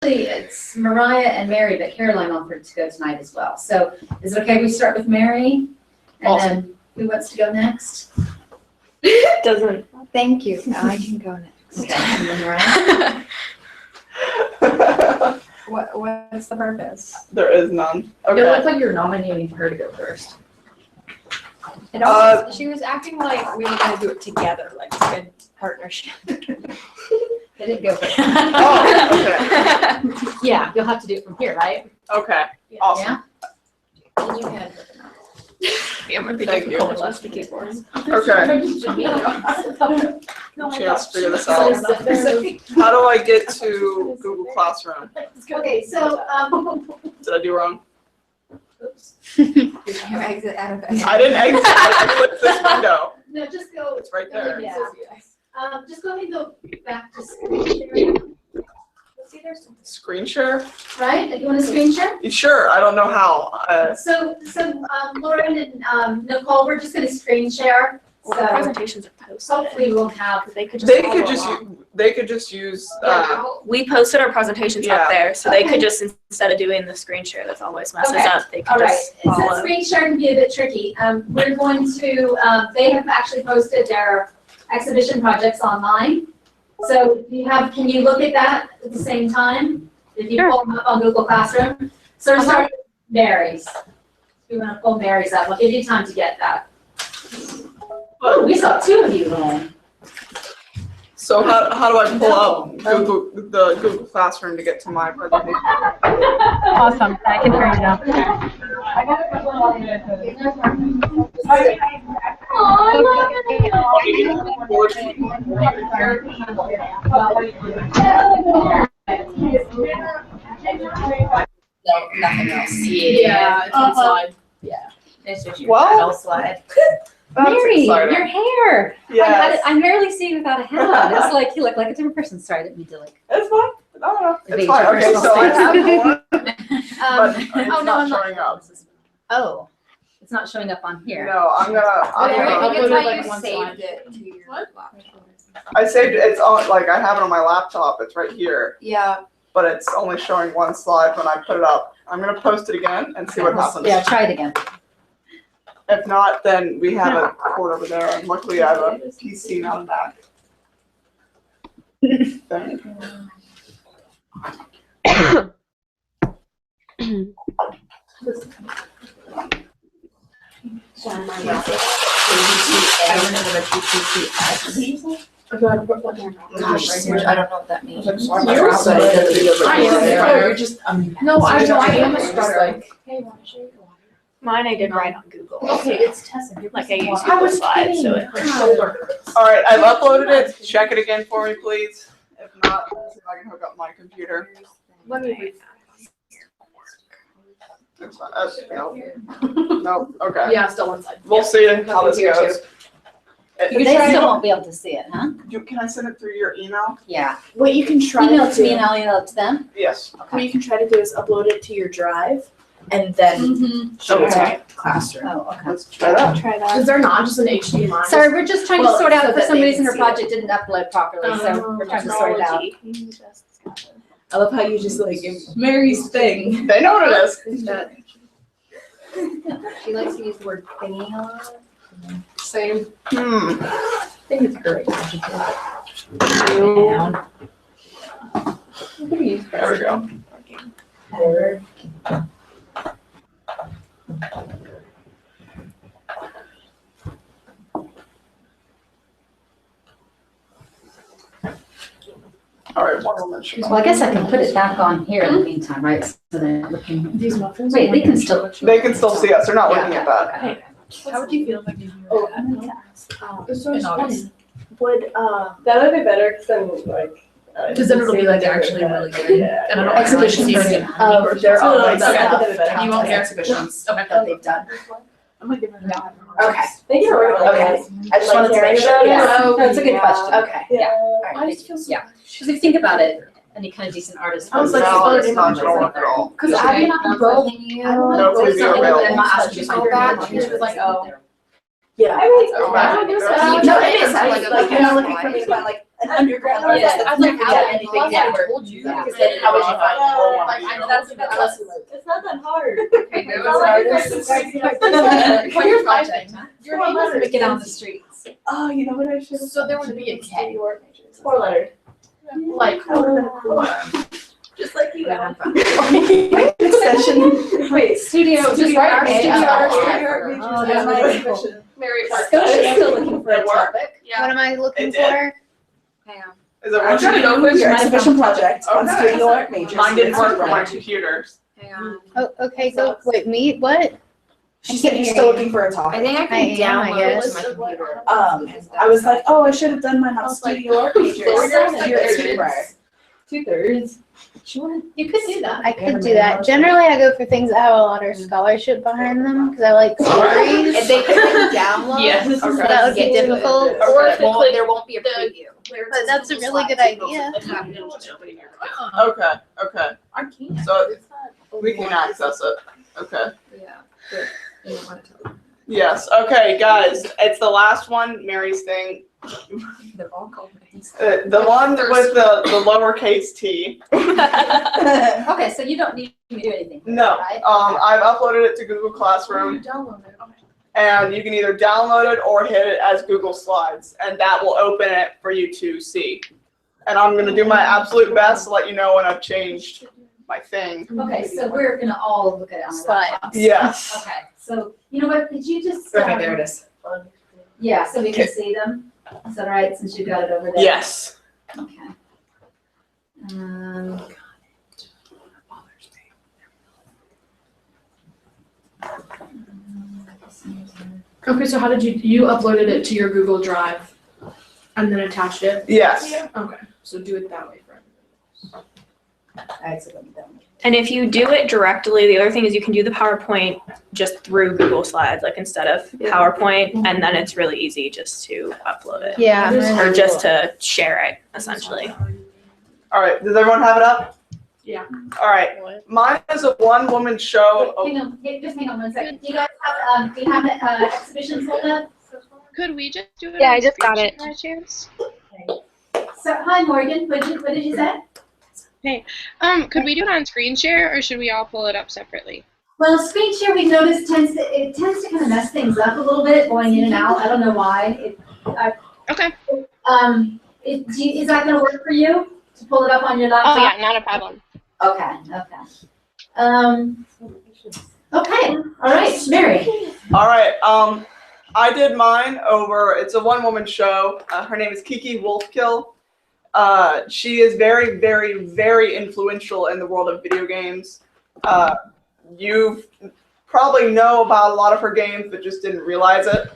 It's Mariah and Mary, but Caroline offered to go tonight as well. So is it okay we start with Mary? And Awesome. then who wants to go next? Doesn't. Thank you. I can go next. Okay, and then Mariah. What's the purpose? There is none. It Okay. looks like you're nominating her to go first. It almost, she was acting like we were going to do it together, like a good partnership. They didn't go first. Oh, okay. Yeah, you'll have to do it from here, right? Okay. Awesome. Yeah? And you can. Yeah, it might be Thank you. difficult with the keyboards. Okay. Chance to figure this out. How do I get to Google Classroom? Okay, so, Did I do wrong? You exit out of it. I didn't exit. I clicked this window. no, just go. It's right there. Yeah. Just go ahead and go back to screen sharing. See, there's something. Screen share? Right? You want to screen share? Sure. I don't know how. So Lauren and Nicole, we're just going to screen share. Well, the So presentations are posted. hopefully we'll have. They could just use. we posted our presentations Yeah. up there, so they Okay. could just, instead of doing the screen share that's always messes Okay. up, they could All right. just Since follow. screen share can be a bit tricky, we're going to. They have actually posted their exhibition projects online. So can you look at that at the same time? If you pull them up on Google Classroom. So we're starting with Mary's. We want to pull Mary's up. We'll give you time to get that. Oh, we saw two of you, Lauren. So how do I pull up the Google Classroom to get to my presentation? Awesome. I can hear you now. No, nothing else. Yeah, it's on slide. It's just your Well, title slide. That's Mary, exciting. your hair. Yes. I rarely see you without a hat on. It's like you look like a different person. Sorry, I didn't mean to like. It's fine. No, Evade it's fine. your Okay, personal so I have space. one, but it's not showing up. Oh, it's not showing up on here. No, I'm gonna I think it's how like you one saved slide. it to your laptop. I saved it. It's on, like, I have it on my laptop. It's right here, Yeah. but it's only showing one slide when I put it up. I'm gonna post it again and see what happens. Yeah, try it again. If not, then we have a cord over there, and luckily I have a PC, not a Mac. Thing. Gosh, I don't know what that means. No, I am a starter. Mine I did right on Google. Okay, it's Tessa. Like I use Google Slides, so it. All right, I've uploaded it. Check it again for me, please. If not, let's see if I can hook up my computer. Let me read It's fine. No, okay. Yeah, still one side. We'll see how this Here, goes. They still won't be able to see it, huh? Can I send it through your email? Yeah. What you can try Email it to to me do, and I'll email it to them. Yes. what you can try to do is upload it to your drive and then show it to Classroom. Oh, okay. Let's try that. Try that. Is there not just an HDMI? Sorry, we're just trying to Well, sort out, so for that some they reason can her see it. project didn't upload properly, so we're trying to sort it out. I love how you just like Mary's thing. They know what it is. She likes to use the word thingy a lot. Same. I think it's great. There we go. All right, one moment. Well, I guess I can put it back on here in the meantime, right? So they're looking. These muffins. Wait, they can still. They can still see us. They're not looking at that. Okay. How would you feel if I gave you Oh, a in August. Would That would be better because then like. Because then it'll be like actually really good. Yeah. And I don't Exhibitions really are- see They're all So like that's- stuff. You won't hear exhibitions that they've done. I'm gonna give her that. Okay. Thank you. Okay. I just wanted to make sure. Yeah. Yeah. No, it's a good question. Okay. Yeah. All right, I just feel so. yeah. Because if you think about it, any kind of decent artist. I was like, No, oh, it's not gonna work at all. Because I did not broke. No, please be available. I'm not asking you to go back. She was like, oh. Yeah. I mean, Oh, I don't guess wow. so. No, it it is is like like, a you're not looking class for me to wide. find like an underground. Yeah. Yes, I was like, yeah, how anything I network. told you that. Because then how would you find the whole one? Like, I know that's It's not that hard. Okay, It's go. not like Artists. it's like- Here's my thing. Your name doesn't make it on the streets. Oh, you know what I should have. So there would be a K. 4-letter. Like, Just like you. Extension. Wait, studio, just Studio write art, K. studio art, Oh, studio art okay. majors. Oh, That's that's my really exhibition. Mary Scotia's still looking for a topic. What am I looking It did. for? Hang on. Is it I'm what trying to you go with your exhibition project on Okay. studio art majors. Mine didn't work for my Right. computers. Hang on. Oh, okay, go, wait, me, what? She said you're still looking for a topic. I think I I can am, I download it to guess. my computer. I was like, oh, I should have done mine on was like, studio art majors. Here at Screenwriter. 2/3. You could do that. I could do that. Generally, I go for things that have a lot of scholarship behind them, because I like stories. If they can download. Yes, okay. That would be Get to it. difficult. Or if Okay. it click, there won't be a preview. But that's a really good idea. Okay, okay. I can't. So we can access it. Okay. Yeah. But you don't want to tell them. Yes. Okay, guys. It's the last one. Mary's thing. They're all called names. The one with the lowercase t. Okay, so you don't need me to do anything. No. Right? I've uploaded it to Google Classroom, Download it. and you can either download it or hit it as Google Slides, and that will open it for you to see. And I'm gonna do my absolute best to let you know when I've changed my thing. Okay, so we're gonna all look at it on the Slide. laptops. Yes. Okay, so you know what, could you just? Okay, there it is. Yeah, so we can see them. Is that all right, since you got it over there? Yes. Okay. Okay, so how did you uploaded it to your Google Drive and then attached it? Yes. Okay, so do it that way for everyone. All right, so let me down. And if you do it directly, the other thing is you can do the PowerPoint just through Google Slides, like instead of PowerPoint, and then it's really easy just to upload it. Yeah. Or just to share it, essentially. All right. Does everyone have it up? Yeah. All right. Mine is a one-woman show. Wait, hang on, just hang on one second. Do you guys have, do you have an exhibition pulled up? Could we just do it? Yeah, on I just got screen it. share by chance? So, hi Morgan, what did you say? Could we do it on screen share, or should we all pull it up separately? Well, screen share we've noticed tends to kind of mess things up a little bit, going in and out. I don't know why. Okay. Is that gonna work for you to pull it up on your Oh laptop? yeah, not a problem. Okay, okay, all right, Mary. All right. I did mine over. It's a one-woman show. Her name is Kiki Wolfkill. She is very, very, very influential in the world of video games. You probably know about a lot of her games, but just didn't realize it.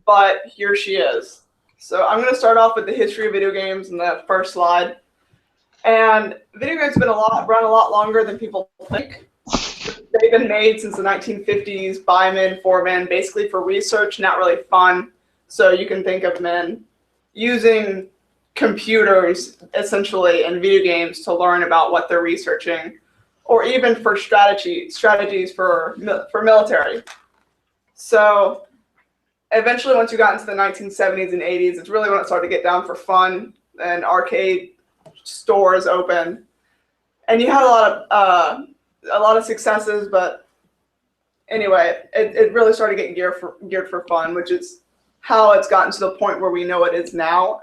But here she is. So I'm going to start off with the history of video games in the first slide. And video games have been run a lot longer than people think. They've been made since the 1950s by men, for men, basically for research, not really fun. So you can think of men using computers, essentially, and video games to learn about what they're researching, or even for strategies for military. So eventually, once you got into the 1970s and 80s, it's really when it started to get down for fun, and arcade stores opened, and you had a lot of successes. But anyway, it really started getting geared for fun, which is how it's gotten to the point where we know it is now.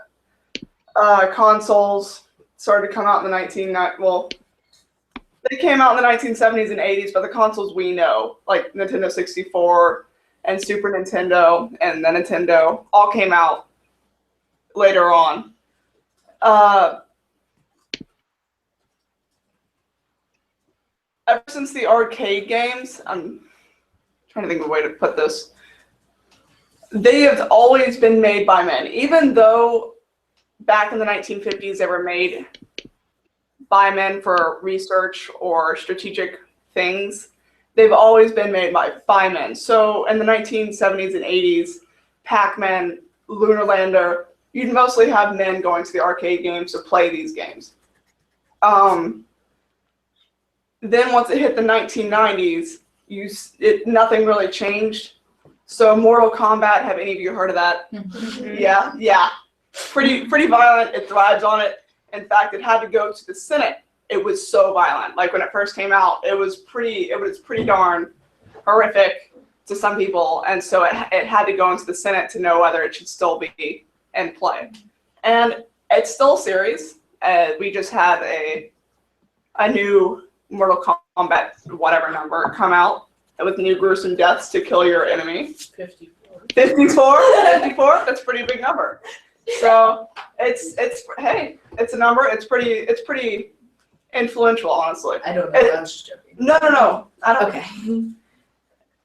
Consoles started to come out in the they came out in the 1970s and 80s, but the consoles we know, like Nintendo 64 and Super Nintendo and the Nintendo, all came out later on. Ever since the arcade games, I'm trying to think of a way to put this, they have always been made by men. Even though back in the 1950s they were made by men for research or strategic things, they've always been made by men. So in the 1970s and 80s, Pac-Man, Lunar Lander, you'd mostly have men going to the arcade games to play these games. Then once it hit the 1990s, nothing really changed. So Mortal Kombat, have any of you heard of that? Yeah. Pretty violent. It thrives on it. In fact, it had to go to the Senate. It was so violent. Like when it first came out, it was pretty darn horrific to some people, and so it had to go into the Senate to know whether it should still be in play. And it's still a series. We just had a new Mortal Kombat whatever number come out with new gruesome deaths to kill your enemy. 54. 54. That's a pretty big number. So it's a number. It's pretty influential, honestly. I don't know. I was just joking. No. I don't. Okay.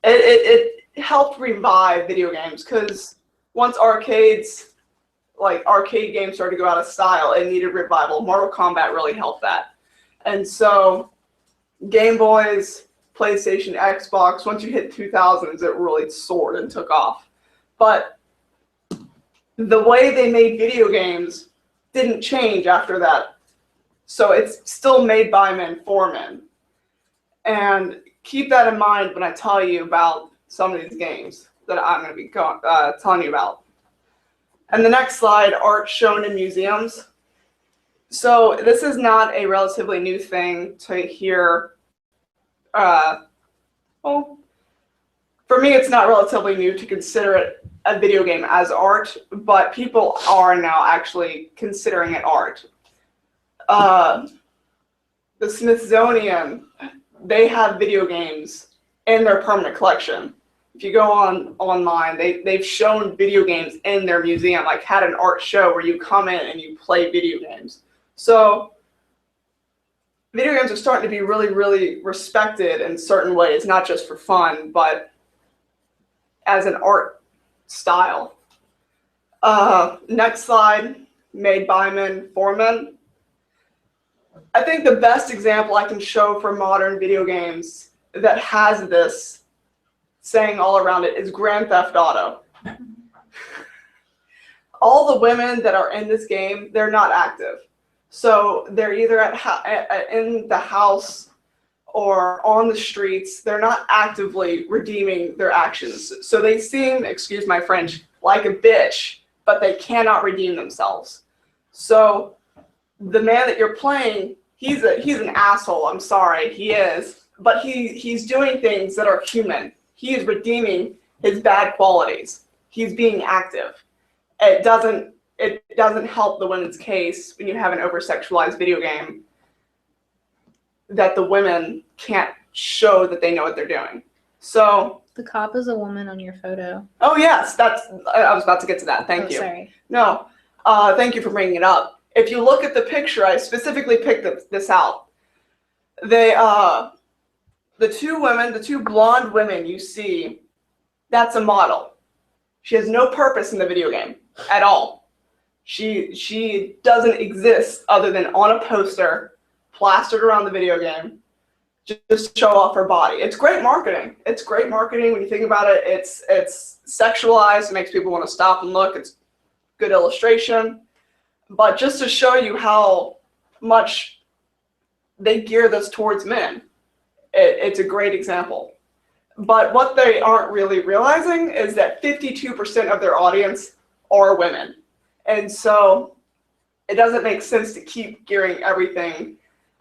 It helped revive video games because once arcade games started to go out of style, it needed revival. Mortal Kombat really helped that. And so Game Boys, PlayStation, Xbox, once you hit 2000s, it really soared and took off. But the way they made video games didn't change after that. So it's still made by men for men. And keep that in mind when I tell you about some of these games that I'm going to be telling you about. And the next slide, art shown in museums. So this is not a relatively new thing to hear. Well, for me, it's not relatively new to consider it a video game as art, but people are now actually considering it art. The Smithsonian, they have video games in their permanent collection. If you go online, they've shown video games in their museum, like had an art show where you come in and you play video games. So video games are starting to be really, really respected in certain ways, not just for fun, but as an art style. Next slide, made by men, for men. I think the best example I can show for modern video games that has this saying all around it is Grand Theft Auto. All the women that are in this game, they're not active. So they're either in the house or on the streets. They're not actively redeeming their actions. So they seem, excuse my French, like a bitch, but they cannot redeem themselves. So the man that you're playing, he's an asshole. I'm sorry, he is. But he's doing things that are human. He is redeeming his bad qualities. He's being active. It doesn't help the women's case when you have an over-sexualized video game that the women can't show that they know what they're doing. So The cop is a woman on your photo. oh yes, I was about to get to that. Thank you. Sorry. No, thank you for bringing it up. If you look at the picture, I specifically picked this out. The two blonde women you see, that's a model. She has no purpose in the video game at all. She doesn't exist other than on a poster plastered around the video game just to show off her body. It's great marketing. It's great marketing when you think about it. It's sexualized. It makes people want to stop and look. It's good illustration. But just to show you how much they gear this towards men, it's a great example. But what they aren't really realizing is that 52% of their audience are women. And so it doesn't make sense to keep gearing everything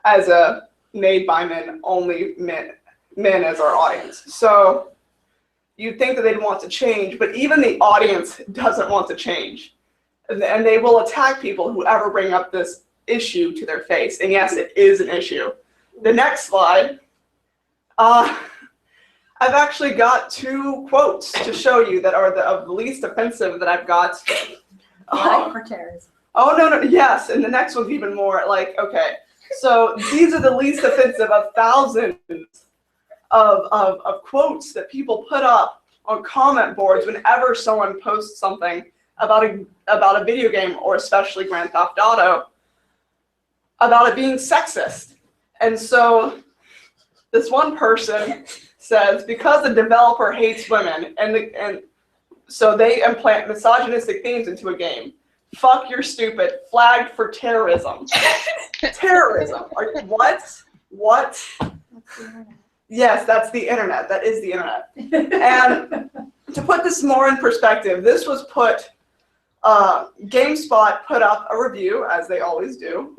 as a made by men, only men as our audience. So you'd think that they'd want to change, but even the audience doesn't want to change. And they will attack people who ever bring up this issue to their face. And yes, it is an issue. The next slide. I've actually got two quotes to show you that are of the least offensive that I've got. For terrorism. Oh, no, yes, and the next one's even more like, okay. So these are the least offensive of thousands of quotes that people put up on comment boards whenever someone posts something about a video game, or especially Grand Theft Auto, about it being sexist. And so this one person says, because the developer hates women and so they implant misogynistic themes into a game. Fuck, you're stupid. Flagged for terrorism. Terrorism. What? Yes, that's the internet. That is the internet. And to put this more in perspective, this was GameSpot put up a review, as they always do.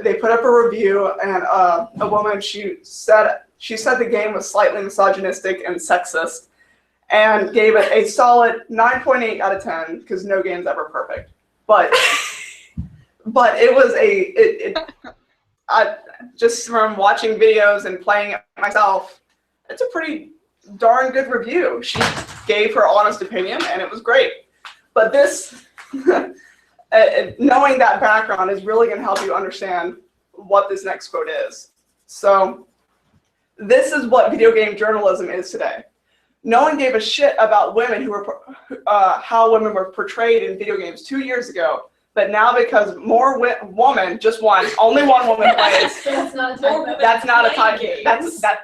They put up a review, and a woman, she said the game was slightly misogynistic and sexist, and gave it a solid 9.8 out of 10, because no game's ever perfect. But it was just from watching videos and playing it myself, it's a pretty darn good review. She gave her honest opinion, and it was great. But this, knowing that background is really going to help you understand what this next quote is. So, this is what video game journalism is today. No one gave a shit about women who were how women were portrayed in video games 2 years ago. But now, because more woman, just one, only one woman plays. So that's not a typo. That's not a typo.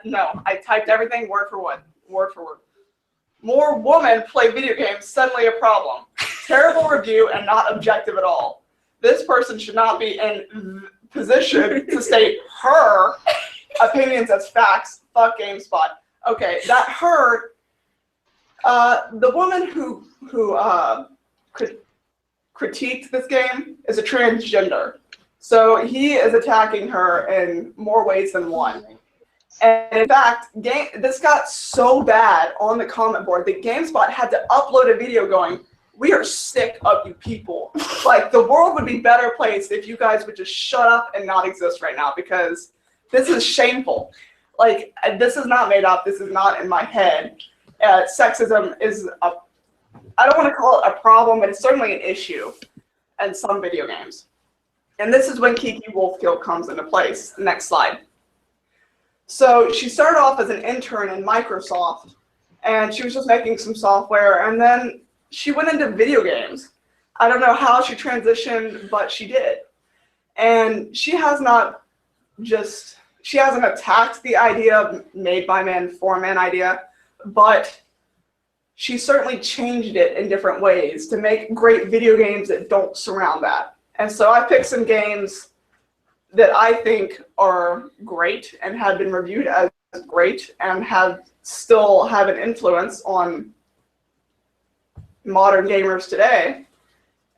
No. I typed everything word for word. More women play video games. Suddenly a problem. Terrible review and not objective at all. This person should not be in position to state her opinions as facts. Fuck GameSpot. Okay, that her. The woman who critiqued this game is a transgender. So he is attacking her in more ways than one. And in fact, this got so bad on the comment board that GameSpot had to upload a video going, "We are sick of you people. Like, the world would be better placed if you guys would just shut up and not exist right now, because this is shameful." Like, this is not made up. This is not in my head. Sexism is I don't want to call it a problem, but it's certainly an issue in some video games. And this is when Kiki Wolfkill comes into place. Next slide. So she started off as an intern in Microsoft, and she was just making some software, and then she went into video games. I don't know how she transitioned, but she did. And she hasn't attacked the idea of made by men for men idea, but she certainly changed it in different ways to make great video games that don't surround that. And so I picked some games that I think are great and have been reviewed as great and still have an influence on modern gamers today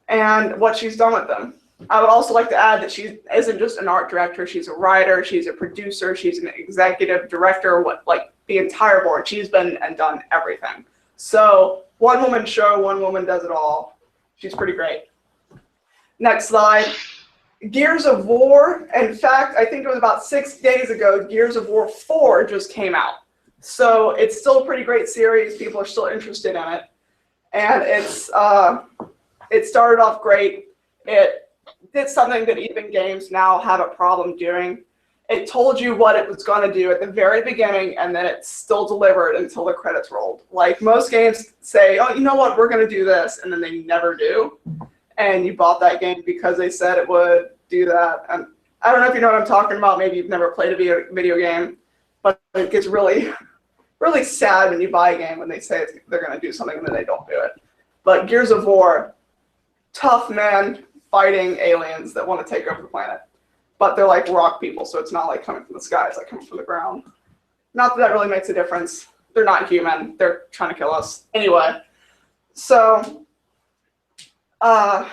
and what she's done with them. I would also like to add that she isn't just an art director, she's a writer, she's a producer, she's an executive director, like the entire board. She's been and done everything. So, one woman show, one woman does it all. She's pretty great. Next slide. Gears of War. In fact, I think it was about 6 days ago, Gears of War 4 just came out. So it's still a pretty great series. People are still interested in it. And it started off great. It did something that even games now have a problem doing. It told you what it was going to do at the very beginning, and then it still delivered until the credits rolled. Like, most games say, "Oh, you know what, we're going to do this," and then they never do. And you bought that game because they said it would do that. And I don't know if you know what I'm talking about. Maybe you've never played a video game, but it gets really, really sad when you buy a game when they say they're going to do something and then they don't do it. But Gears of War, tough men fighting aliens that want to take over the planet. But they're like rock people, so it's not like coming from the sky, it's like coming from the ground. Not that really makes a difference. They're not human. They're trying to kill us. Anyway, so I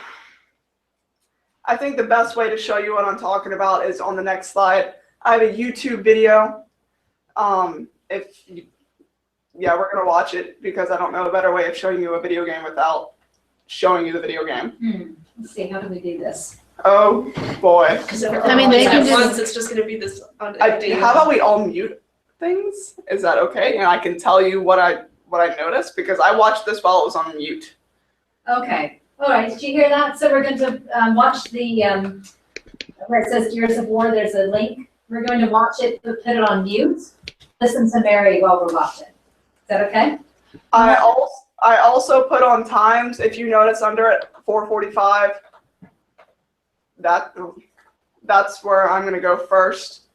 think the best way to show you what I'm talking about is on the next slide. I have a YouTube video. We're going to watch it because I don't know a better way of showing you a video game without showing you the video game. Let's see, how do we do this? Oh boy. I mean, they can once it's just going to be this. How about we all mute things? Is that okay? And I can tell you what I noticed, because I watched this while it was on mute. Okay. All right. Did you hear that? So we're going to watch the where it says Gears of War. There's a link. We're going to watch it. Put it on mute. Listen to Mary while we're watching. Is that okay? I also put on times. If you notice under it, 4:45. That's where I'm going to go first.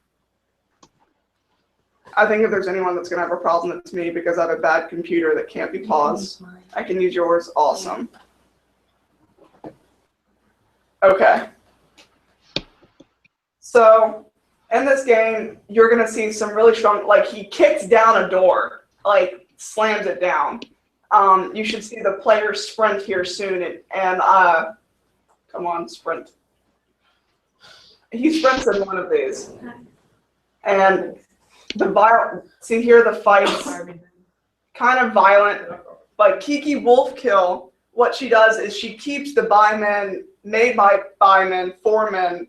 I think if there's anyone that's going to have a problem, it's me, because I have a bad computer that can't be paused. I can use yours. Awesome. Okay. So, in this game, you're going to see some really strong, like, he kicks down a door, like, slams it down. You should see the player sprint here soon, and come on, sprint. He sprints in one of these, and see here the fight's kind of violent, but Kiki Wolfkill, what she does is she keeps the by men, made by men, for men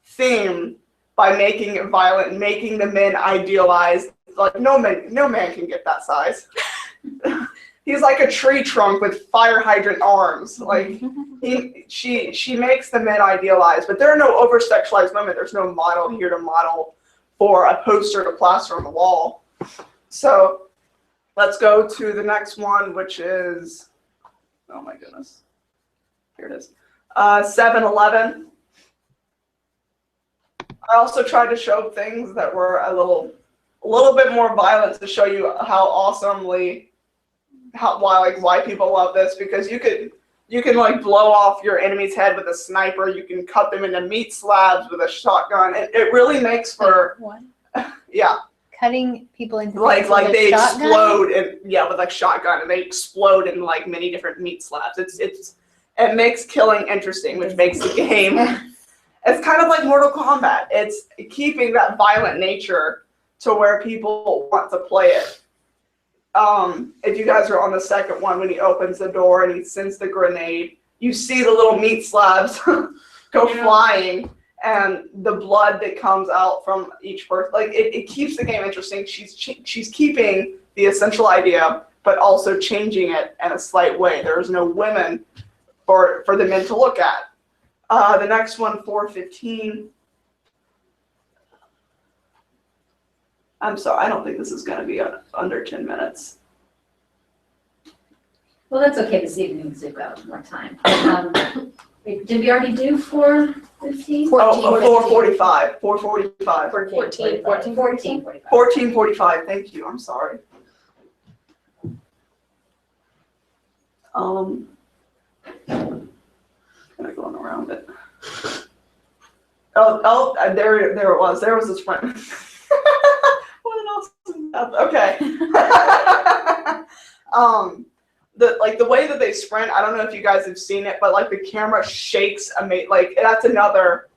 theme by making it violent, making the men idealized. Like no man can get that size. He's like a tree trunk with fire hydrant arms. Like she makes the men idealized, but there are no over-sexualized women. There's no model here to model for a poster to plaster on the wall. So let's go to the next one, which is, oh my goodness, here it is, 7-Eleven. I also tried to show things that were a little bit more violent to show you how awesomely, why people love this, because you can like blow off your enemy's head with a sniper. You can cut them into meat slabs with a shotgun. It really makes for What? Yeah. Cutting people into Like pieces with they a shotgun? explode with like shotgun, and they explode in like many different meat slabs. It makes killing interesting, which makes the game. It's kind of like Mortal Kombat. It's keeping that violent nature to where people want to play it. If you guys are on the second one, when he opens the door and he sends the grenade, you see the little meat slabs go flying, and the blood that comes out from each person. Like it keeps the game interesting. She's keeping the essential idea, but also changing it in a slight way. There's no women for the men to look at. The next one, 4:15. I'm sorry, I don't think this is going to be under 10 minutes. Well, that's okay this evening because we've got more time. Did we already do 4:15? 4:45. 4:45. 14:45. 14:45. Thank you. I'm sorry. Kind of going around it. There it was. There was the sprint. What else? Okay. The way that they sprint, I don't know if you guys have seen it, but like the camera shakes like that's another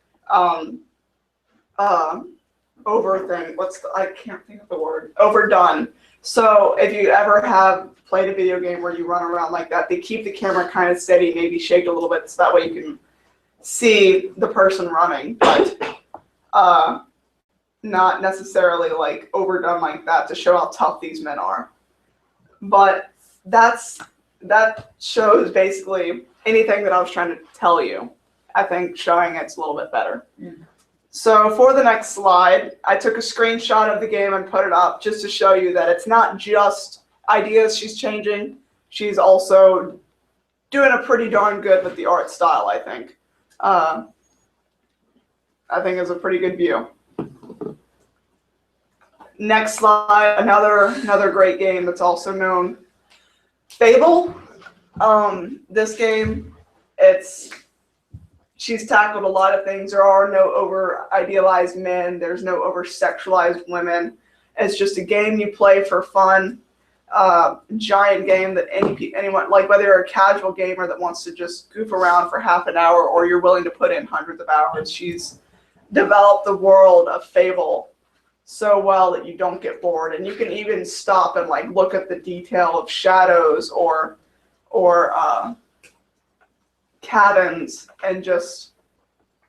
over thing. I can't think of the word. Overdone. So if you ever have played a video game where you run around like that, they keep the camera kind of steady, maybe shake a little bit, so that way you can see the person running, but not necessarily like overdone like that to show how tough these men are. But that shows basically anything that I was trying to tell you. I think showing it's a little bit better. So for the next slide, I took a screenshot of the game and put it up just to show you that it's not just ideas she's changing. She's also doing a pretty darn good with the art style, I think. I think it's a pretty good view. Next slide, another great game that's also known. Fable. This game, she's tackled a lot of things. There are no over-idealized men. There's no over-sexualized women. It's just a game you play for fun. Giant game that anyone, like whether you're a casual gamer that wants to just goof around for half an hour or you're willing to put in hundreds of hours, she's developed the world of Fable so well that you don't get bored, and you can even stop and like look at the detail of shadows or cabins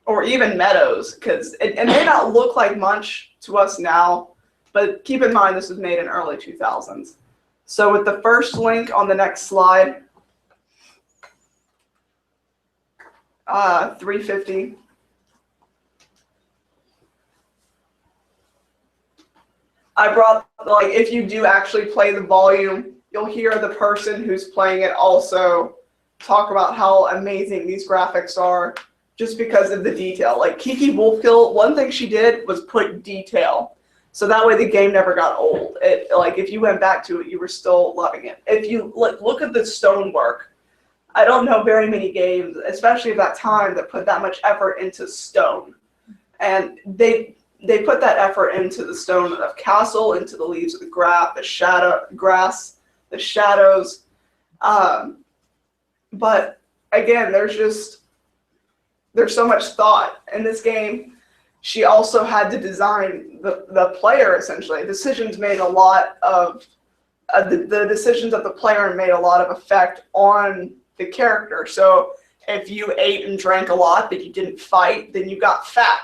or even meadows, because it may not look like much to us now, but keep in mind this was made in early 2000s. So with the first link on the next slide, 350. I brought, like, if you do actually play the volume, you'll hear the person who's playing it also talk about how amazing these graphics are just because of the detail. Like Kiki Wolfkill, one thing she did was put detail. So that way the game never got old. Like if you went back to it, you were still loving it. If you look at the stonework, I don't know very many games, especially at that time, that put that much effort into stone. And they put that effort into the stone of castle, into the leaves of the grass, the shadows, But again, there's so much thought in this game. She also had to design the player, essentially. Decisions made a lot of the decisions of the player made a lot of effect on the character. So if you ate and drank a lot but you didn't fight, then you got fat.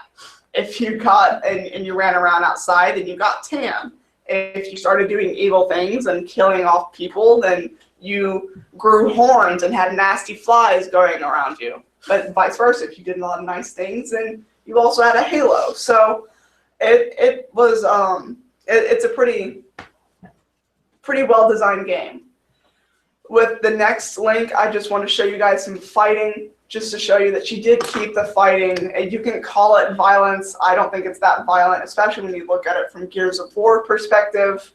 If you got and you ran around outside, then you got tan. If you started doing evil things and killing off people, then you grew horns and had nasty flies going around you. But vice versa, if you did a lot of nice things, then you also had a halo. So it was it's a pretty well designed game. With the next link, I just want to show you guys some fighting, just to show you that she did keep the fighting. And you can call it violence. I don't think it's that violent, especially when you look at it from Gears of War perspective.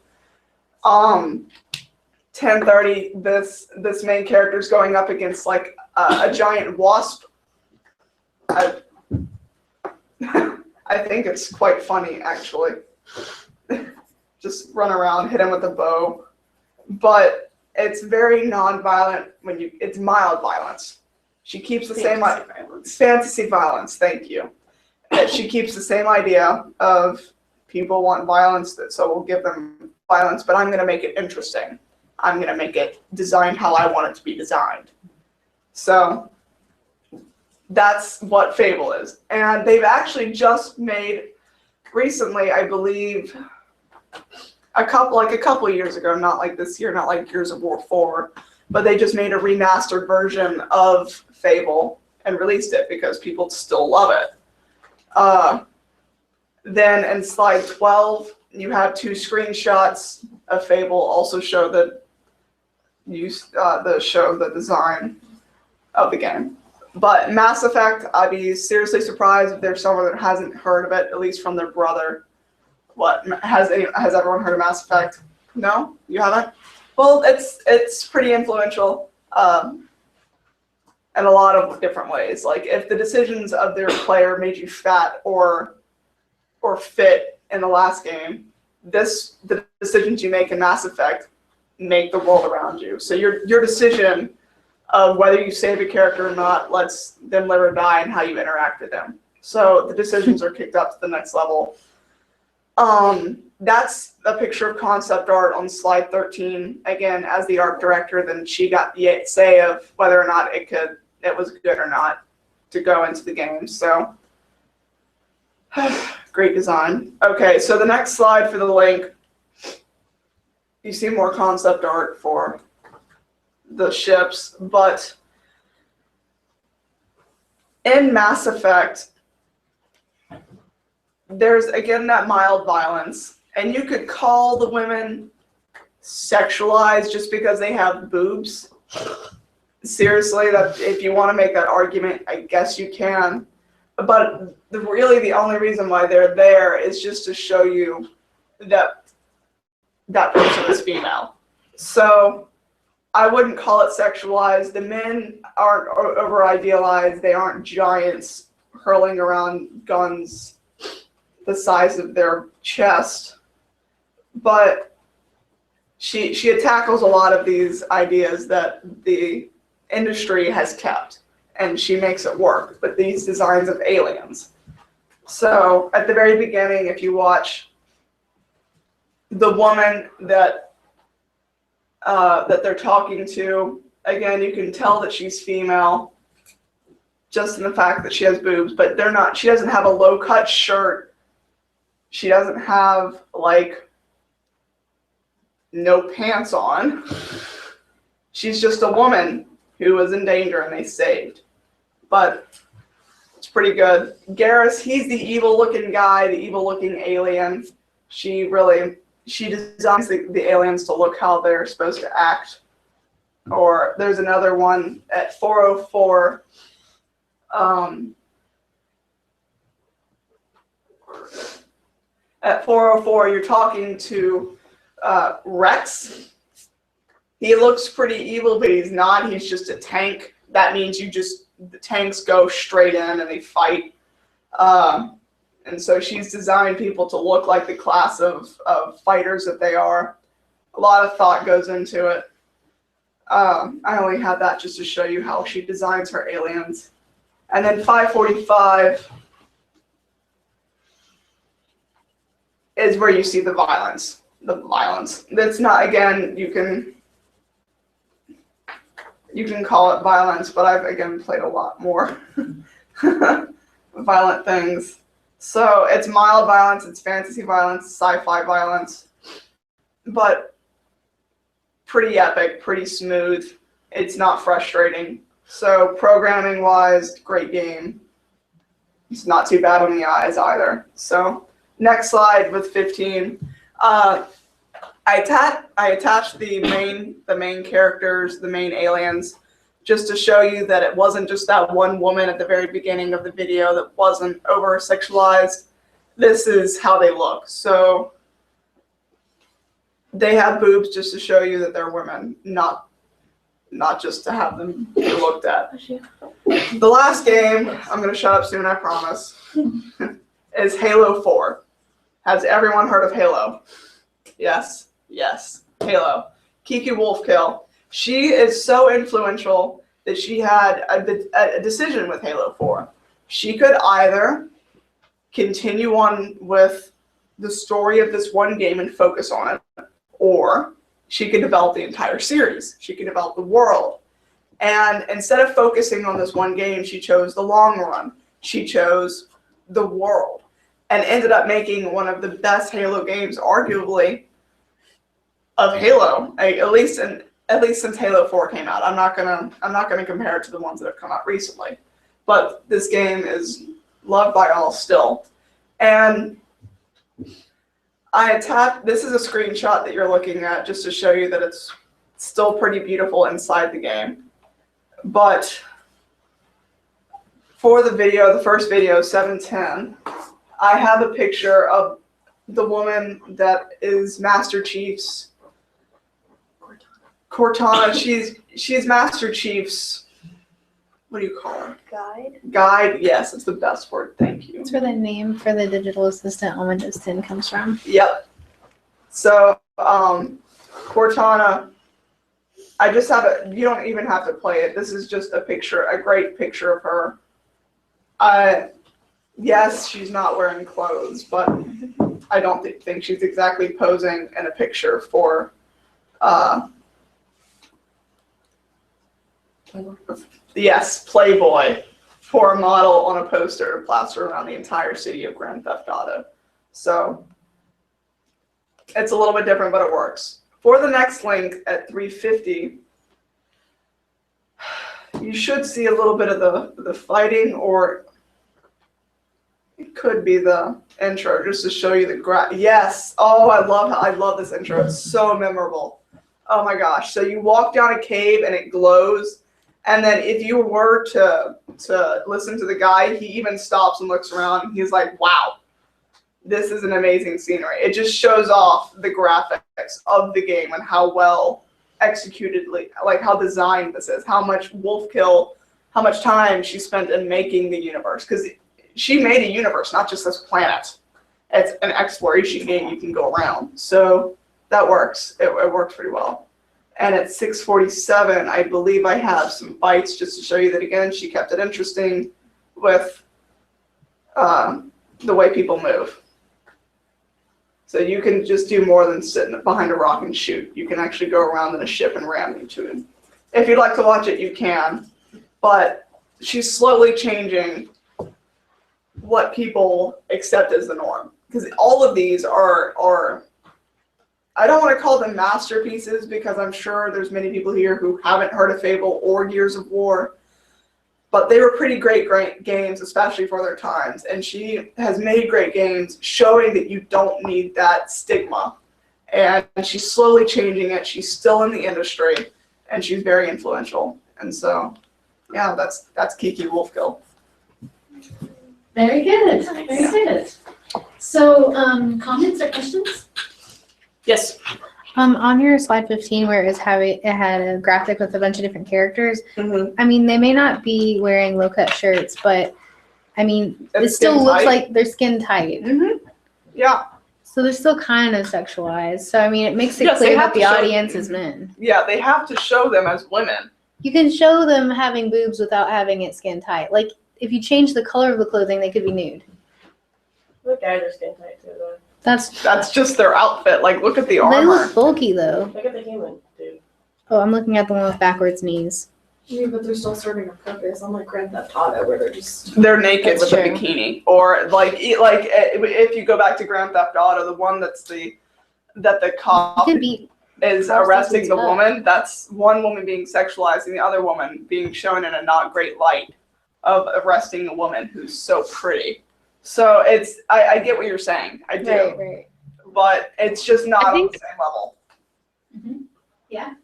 10:30, this main character is going up against like a giant wasp. I think it's quite funny, actually. Just run around, hit him with a bow. But it's very non-violent it's mild violence. She keeps the same fantasy violence, thank you. She keeps the same idea of people want violence, so we'll give them violence, but I'm gonna make it interesting. I'm gonna make it designed how I want it to be designed. So that's what Fable is. And they've actually just made recently, I believe, a couple years ago, not like this year, not like Gears of War 4, but they just made a remastered version of Fable and released it because people still love it. Then in slide 12, you have 2 screenshots of Fable, also show the design of the game. But Mass Effect, I'd be seriously surprised if there's someone that hasn't heard of it, at least from their brother. What, has everyone heard of Mass Effect? No? You haven't? Well, it's pretty influential in a lot of different ways. Like, if the decisions of their player made you fat or fit in the last game, the decisions you make in Mass Effect make the world around you. So your decision of whether you save a character or not lets them live or die and how you interact with them. So the decisions are kicked up to the next level. That's a picture of concept art on slide 13. Again, as the art director, then she got the say of whether or not it was good or not to go into the game. So great design. Okay, so the next slide for the link, you see more concept art for the ships, but in Mass Effect, there's again that mild violence, and you could call the women sexualized just because they have boobs. Seriously, that if you want to make that argument, I guess you can. But really the only reason why they're there is just to show you that that person is female. So I wouldn't call it sexualized. The men aren't over-idealized. They aren't giants hurling around guns the size of their chest. But she tackles a lot of these ideas that the industry has kept, and she makes it work, but these designs of aliens. So at the very beginning, if you watch the woman that they're talking to, again, you can tell that she's female just in the fact that she has boobs, but she doesn't have a low-cut shirt. She doesn't have, like, no pants on. She's just a woman who was in danger and they saved. But it's pretty good. Garrus, he's the evil-looking guy, the evil-looking alien. She designs the aliens to look how they're supposed to act. Or there's another one at 404. At 404, you're talking to Rex. He looks pretty evil, but he's not. He's just a tank. That means the tanks go straight in and they fight. And so she's designed people to look like the class of fighters that they are. A lot of thought goes into it. I only had that just to show you how she designs her aliens. And then 545 is where you see the violence. The violence. That's not, again, you can call it violence, but I've, again, played a lot more violent things. So it's mild violence, it's fantasy violence, sci-fi violence, but pretty epic, pretty smooth. It's not frustrating. So programming-wise, great game. It's not too bad on the eyes either. So next slide with 15. I attached the main characters, the main aliens, just to show you that it wasn't just that one woman at the very beginning of the video that wasn't over-sexualized. This is how they look. So they have boobs just to show you that they're women, not just to have them be looked at. The last game, I'm going to shut up soon, I promise, is Halo 4. Has everyone heard of Halo? Yes, Halo. Kiki Wolfkill. She is so influential that she had a decision with Halo 4. She could either continue on with the story of this one game and focus on it, or she could develop the entire series. She could develop the world. And instead of focusing on this one game, she chose the long run. She chose the world and ended up making one of the best Halo games, arguably, of Halo, at least since Halo 4 came out. I'm not gonna compare it to the ones that have come out recently, but this game is loved by all still. And this is a screenshot that you're looking at just to show you that it's still pretty beautiful inside the game. But for the video, the first video, 710, I have a picture of the woman that is Master Chief's Cortana. She's Master Chief's, what do you call her? Guide, yes, that's the best word, thank you. That's where the name for the digital assistant on Windows 10 comes from. Yep. So, Cortana, I just have you don't even have to play it. This is just a picture, a great picture of her. Yes, she's not wearing clothes, but I don't think she's exactly posing in a picture for, yes, Playboy, for a model on a poster plastered around the entire city of Grand Theft Auto. So it's a little bit different, but it works. For the next link at 350, you should see a little bit of the fighting, or it could be the intro, just to show you the yes. Oh, I love this intro. It's so memorable. Oh my gosh. So you walk down a cave and it glows. And then if you were to listen to the guy, he even stops and looks around and he's like, wow, this is an amazing scenery. It just shows off the graphics of the game and how well executedly, like how designed this is, how much Wolfkill, how much time she spent in making the universe. Because she made a universe, not just this planet. It's an exploration game you can go around. So that works. It works pretty well. And at 647, I believe I have some fights just to show you that, again, she kept it interesting with the way people move. So you can just do more than sit behind a rock and shoot. You can actually go around in a ship and ram into it. If you'd like to watch it, you can. But she's slowly changing what people accept as the norm. Because all of these are I don't want to call them masterpieces, because I'm sure there's many people here who haven't heard of Fable or Gears of War, but they were pretty great games, especially for their times. And she has made great games showing that you don't need that stigma. And she's slowly changing it. She's still in the industry, and she's very influential. And so, yeah, that's Kiki Wolfkill. Very good, very good. So, comments or questions? Yes. On your slide 15, where it had a graphic with a bunch of different characters. Mm-hmm. I mean, they may not be wearing low-cut shirts, but I mean, it It's still skin looks tight. like they're skin tight. Mm-hmm. Yeah. So they're still kind of sexualized. So I mean, it makes it Yes, they clear have that the to show- audience is men. Yeah, they have to show them as women. You can show them having boobs without having it skin tight. Like if you change the color of the clothing, they could be nude. The guys are skin tight too, though. That's just their outfit. Like, look at the They armor. look bulky though. Look at the human, dude. Oh, I'm looking at the one with backwards knees. Yeah, but they're still serving a purpose. Unlike Grand Theft Auto, where they're just. They're naked That's with a true. bikini, or if you go back to Grand Theft Auto, the one that the You cop can be is arresting the woman. That's one woman being sexualized, and the other woman being shown in a not great light of arresting a woman who's so pretty. So I get what you're saying. I do, right. but it's just not on the same level. Yeah.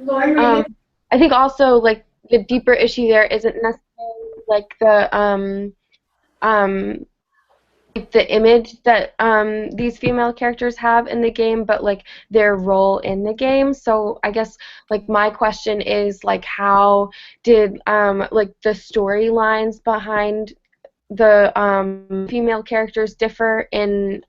Lauren, were you- I think also like the deeper issue there isn't necessarily like the image that these female characters have in the game, but like their role in the game. So I guess like my question is like how did like the storylines behind the female characters differ in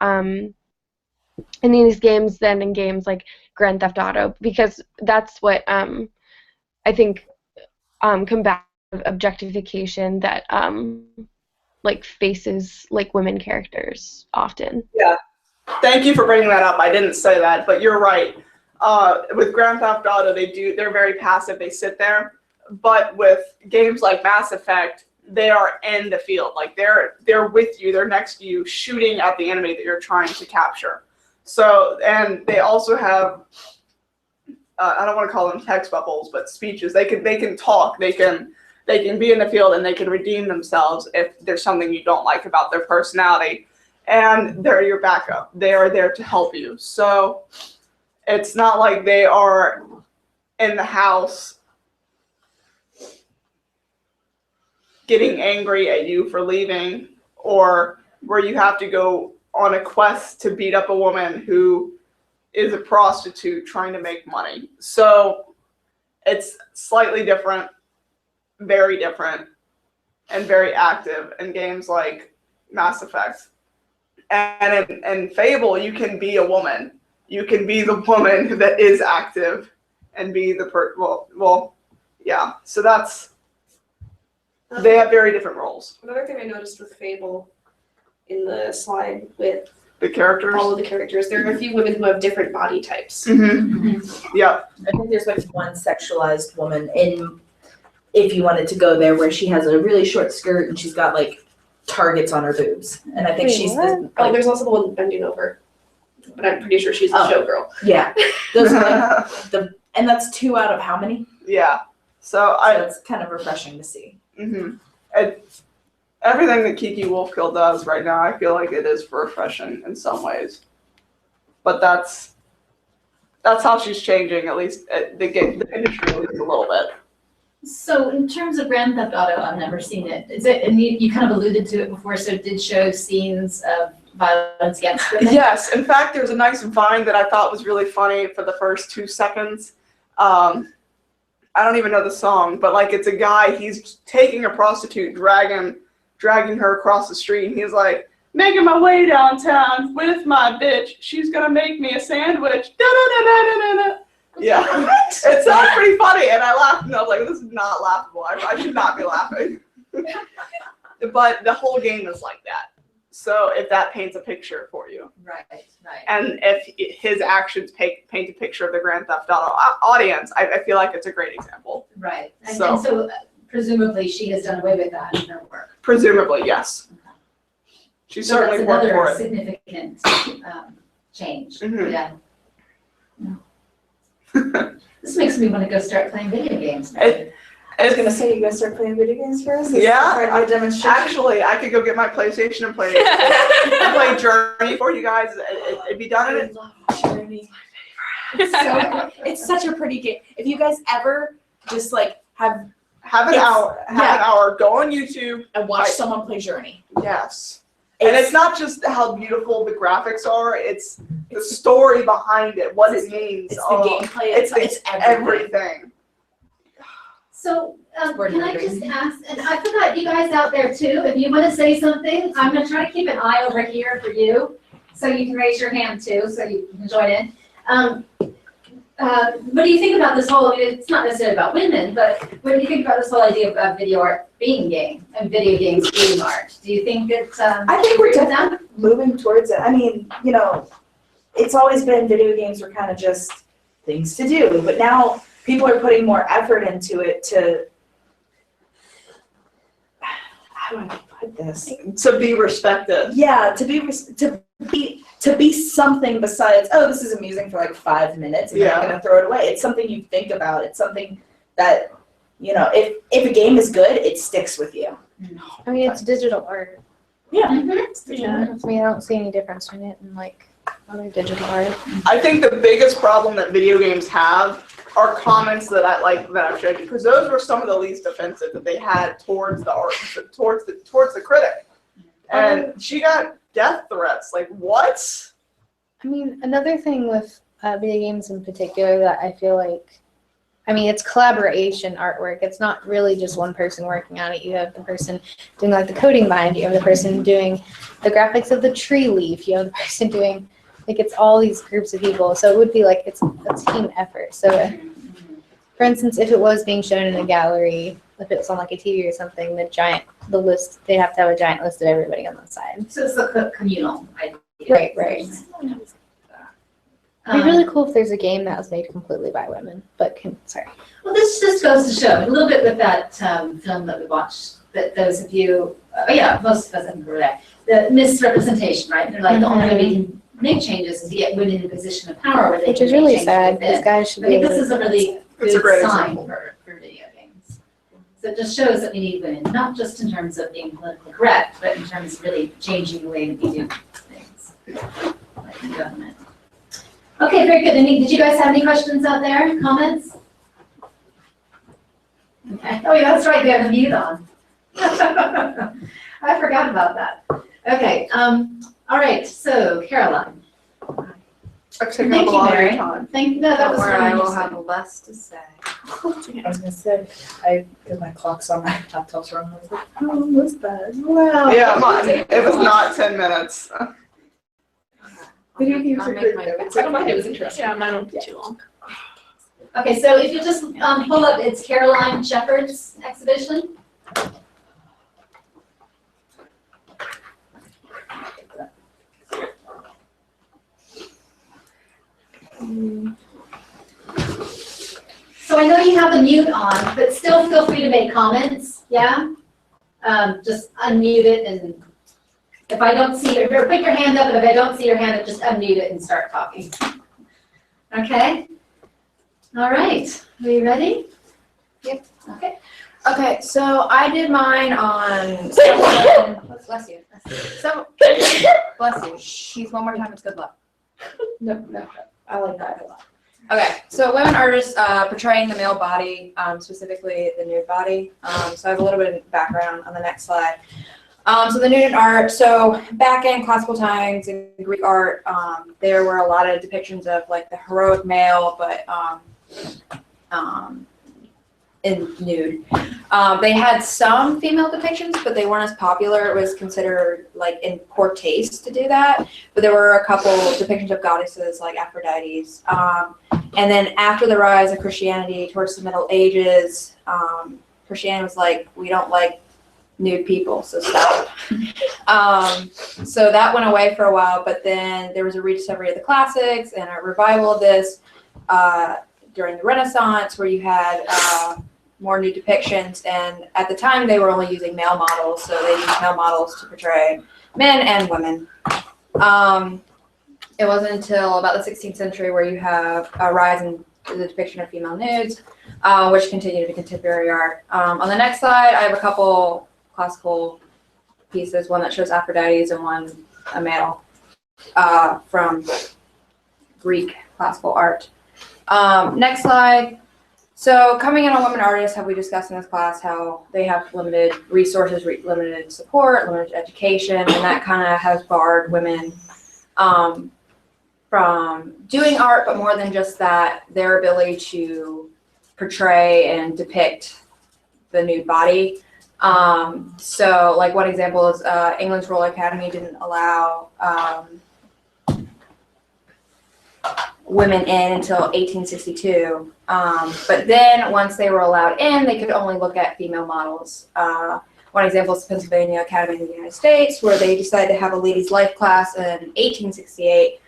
these games than in games like Grand Theft Auto, because that's what I think combats objectification that like faces like women characters often. Yeah. Thank you for bringing that up. I didn't say that, but you're right. With Grand Theft Auto, they're very passive. They sit there. But with games like Mass Effect, they are in the field. Like they're with you. They're next to you, shooting at the enemy that you're trying to capture. So, and they also have, I don't want to call them text bubbles, but speeches. They can talk. They can be in the field and they can redeem themselves if there's something you don't like about their personality. And they're your backup. They are there to help you. So it's not like they are in the house getting angry at you for leaving, or where you have to go on a quest to beat up a woman who is a prostitute trying to make money. So it's slightly different, very different, and very active in games like Mass Effect. And in Fable, you can be a woman. You can be the woman that is active and be the yeah. So they have very different roles. Another thing I noticed with Fable in the slide with The characters. all of the characters, there are a few women who have different body types. Mm-hmm. Yeah. I think there's like one sexualized woman if you wanted to go there, where she has a really short skirt and she's got like targets on her boobs. And I think she's There's also the one bending over, but I'm pretty sure she's the showgirl. yeah. Those are like and that's 2 out of how many? Yeah. So it's kind of refreshing to see. Mm-hmm. Everything that Kiki Wolfkill does right now, I feel like it is refreshing in some ways. But that's how she's changing, at least the industry, at least a little bit. So in terms of Grand Theft Auto, I've never seen it. Is it, and you kind of alluded to it before, so it did show scenes of violence against women? Yes, in fact, there's a nice vine that I thought was really funny for the first 2 seconds. I don't even know the song, but like it's a guy, he's taking a prostitute, dragging her across the street, and he's like, making my way downtown with my bitch. She's gonna make me a sandwich. Da-da-da-da-da-da. Yeah, it sounds pretty funny, and I laughed, and I was like, this is not laughable. I should not be laughing. But the whole game is like that. So if that paints a picture for you. Right. And if his actions paint a picture of the Grand Theft Auto audience, I feel like it's a great example. Right. And So- so presumably she has done away with that in her work. Presumably, yes. She So certainly that's worked for another it. significant change. Mhm. Yeah. This makes me want to go start playing video games. I was gonna say, you guys start playing video games for us? Yeah, Part of your demonstration? Actually, I could go get my PlayStation and play Journey for you guys. It'd be done in it. love Journey. It's such a pretty game. If you guys ever just like have An hour, go on YouTube. and watch someone play Journey. Yes. And it's not just how beautiful the graphics are, it's the story behind it, what it means. It's the gameplay. It's everything. Everything. So, can I just ask, and I forgot you guys out there too, if you want to say something, I'm gonna try to keep an eye over here for you, so you can raise your hand too, so you can join in. What do you think about this whole, I mean, it's not necessarily about women, but what do you think about this whole idea of video art being game and video games being art? Do you think that, I think we're agree with that? definitely moving towards it. I mean, you know, it's always been video games were kind of just things to do, but now people are putting more effort into it to, how do I put this? To be respected. Yeah, to be something besides, oh, this is amusing for like 5 minutes and Yeah. I'm gonna throw it away. It's something you think about. It's something that, you know, if a game is good, it sticks with you. I mean, it's digital art. Yeah. I mean, I don't see any difference in it and like other digital art. I think the biggest problem that video games have are comments that I've shared, because those were some of the least offensive that they had towards the art, towards the critic. And she got death threats. Like, what? I mean, another thing with video games in particular that I feel like, I mean, it's collaboration artwork. It's not really just one person working on it. You have the person doing like the coding behind, you have the person doing the graphics of the tree leaf, you have the person doing, like, it's all these groups of people. So it would be like, it's a team effort. So for instance, if it was being shown in a gallery, if it was on like a TV or something, the list, they'd have to have a giant list of everybody on the side. So it's the communal idea. Right. It'd be really cool if there's a game that was made completely by women, but sorry. Well, this just goes to show, a little bit with that film that we watched, that those of you, most of us have heard that, the misrepresentation, right? They're like, the only way we can make changes is to get women in a position of power where they Which can is make really changes sad, within. because guys should I be think able this is a really It's a good great sign example. for video games. So it just shows that we need women, not just in terms of being politically correct, but in terms of really changing the way that we do things, like in government. Okay, very good. Did you guys have any questions out there, comments? Okay. Oh, yeah, that's right, we have the mute on. I forgot about that. Okay, all right, so Caroline. I've taken Thank up a you, lot of your Mary. time. That was Where really I will interesting. have less to say. I was gonna say, because my clock's on my laptop's wrong. I was like, oh, what's that? Wow. Yeah, mine. It was not 10 minutes. Video games I'll are make great my though. best. It's like, it was interesting. Yeah, mine won't be too long. Okay, so if you just pull up, it's Caroline Shepherd's exhibition. So I know you have the mute on, but still feel free to make comments, yeah? Just unmute it, and if I don't see it, or put your hand up, and if I don't see your hand up, just unmute it and start talking. Okay? All right, are you ready? Yep. Okay. Okay, so I did mine on. Bless you. So, bless you. Sneeze one more time. It's good luck. No. I like that a lot. Okay, so women artists portraying the male body, specifically the nude body. So I have a little bit of background on the next slide. So the nude art, so back in classical times in Greek art, there were a lot of depictions of like the heroic male, but in nude. They had some female depictions, but they weren't as popular. It was considered like in poor taste to do that. But there were a couple depictions of goddesses like Aphrodite's. And then after the rise of Christianity towards the Middle Ages, Christianity was like, we don't like nude people, so stop. So that went away for a while, but then there was a rediscovery of the classics and a revival of this during the Renaissance, where you had more nude depictions, and at the time they were only using male models, so they used male models to portray men and women. It wasn't until about the 16th century where you have a rise in the depiction of female nudes, which continued to contemporary art. On the next slide, I have a couple classical pieces, one that shows Aphrodite's and one a male from Greek classical art. Next slide. So coming in on women artists, have we discussed in this class how they have limited resources, limited support, limited education, and that kind of has barred women from doing art, but more than just that, their ability to portray and depict the nude body. So like one example is England's Royal Academy didn't allow women in until 1862. But then once they were allowed in, they could only look at female models. One example is the Pennsylvania Academy in the United States, where they decided to have a ladies' life class in 1868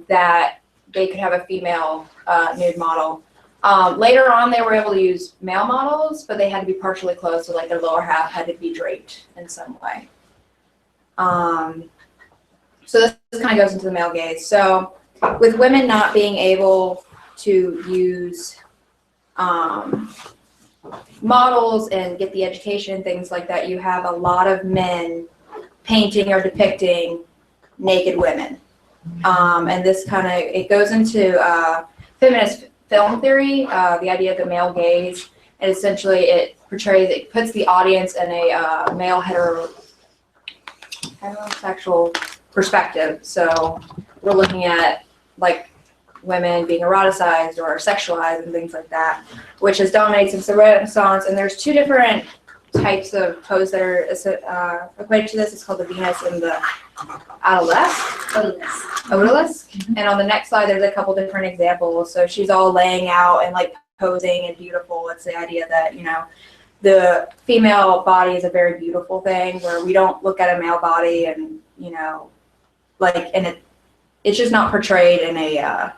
that they could have a female nude model. Later on, they were able to use male models, but they had to be partially clothed, so like their lower half had to be draped in some way. So this kind of goes into the male gaze. So with women not being able to use models and get the education and things like that, you have a lot of men painting or depicting naked women. And this it goes into feminist film theory, the idea of the male gaze, and essentially it puts the audience in a male heterosexual perspective. So we're looking at like women being eroticized or sexualized and things like that, which has dominated since the Renaissance. And there's two different types of pose that are equated to this. It's called the Venus and the Odalisque. And on the next slide, there's a couple different examples. So she's all laying out and like posing and beautiful. It's the idea that, you know, the female body is a very beautiful thing, where we don't look at a male body and, you know, like, and it's just not portrayed in a,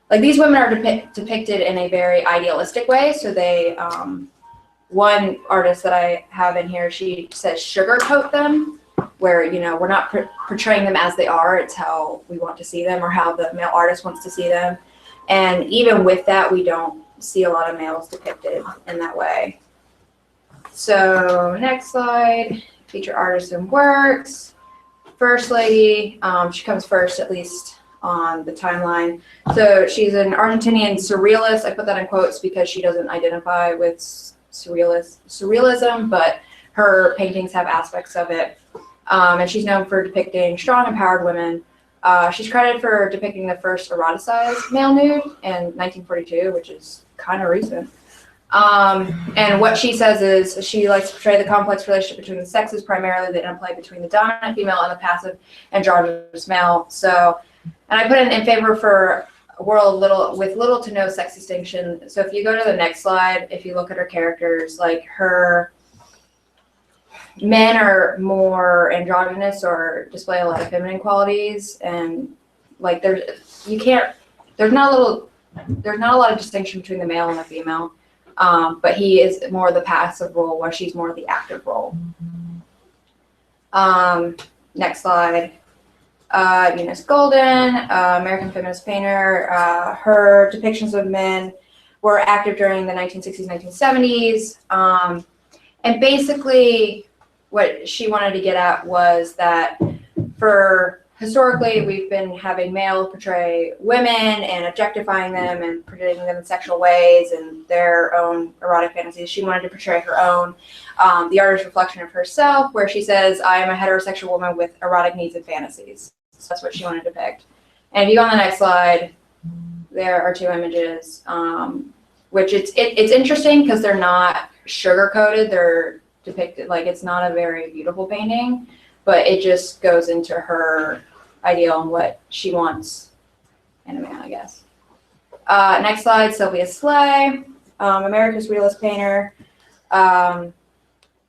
like these women are depicted in a very idealistic way. So they, one artist that I have in here, she says sugarcoat them, where, you know, we're not portraying them as they are, it's how we want to see them or how the male artist wants to see them. And even with that, we don't see a lot of males depicted in that way. So next slide, feature artists and works. First lady, she comes first, at least on the timeline. So she's an Argentinian surrealist. I put that in quotes because she doesn't identify with surrealism, but her paintings have aspects of it. And she's known for depicting strong, empowered women. She's credited for depicting the first eroticized male nude in 1942, which is kind of recent. And what she says is she likes to portray the complex relationship between the sexes, primarily the interplay between the dominant female and the passive androgynous male. So, and I put in favor for a world with little to no sex distinction. So if you go to the next slide, if you look at her characters, like her men are more androgynous or display a lot of feminine qualities, and like there's not a lot of distinction between the male and the female. But he is more the passive role, while she's more the active role. Next slide. Eunice Golden, American feminist painter. Her depictions of men were active during the 1960s, 1970s. And basically what she wanted to get at was that historically, we've been having males portray women and objectifying them and portraying them in sexual ways and their own erotic fantasies. She wanted to portray her own, the artist's reflection of herself, where she says, I am a heterosexual woman with erotic needs and fantasies. So that's what she wanted to depict. And if you go on the next slide, there are two images, which it's interesting because they're not sugar-coated. They're depicted, like it's not a very beautiful painting, but it just goes into her ideal and what she wants in a man, I guess. Next slide, Sylvia Slay, America's realist painter.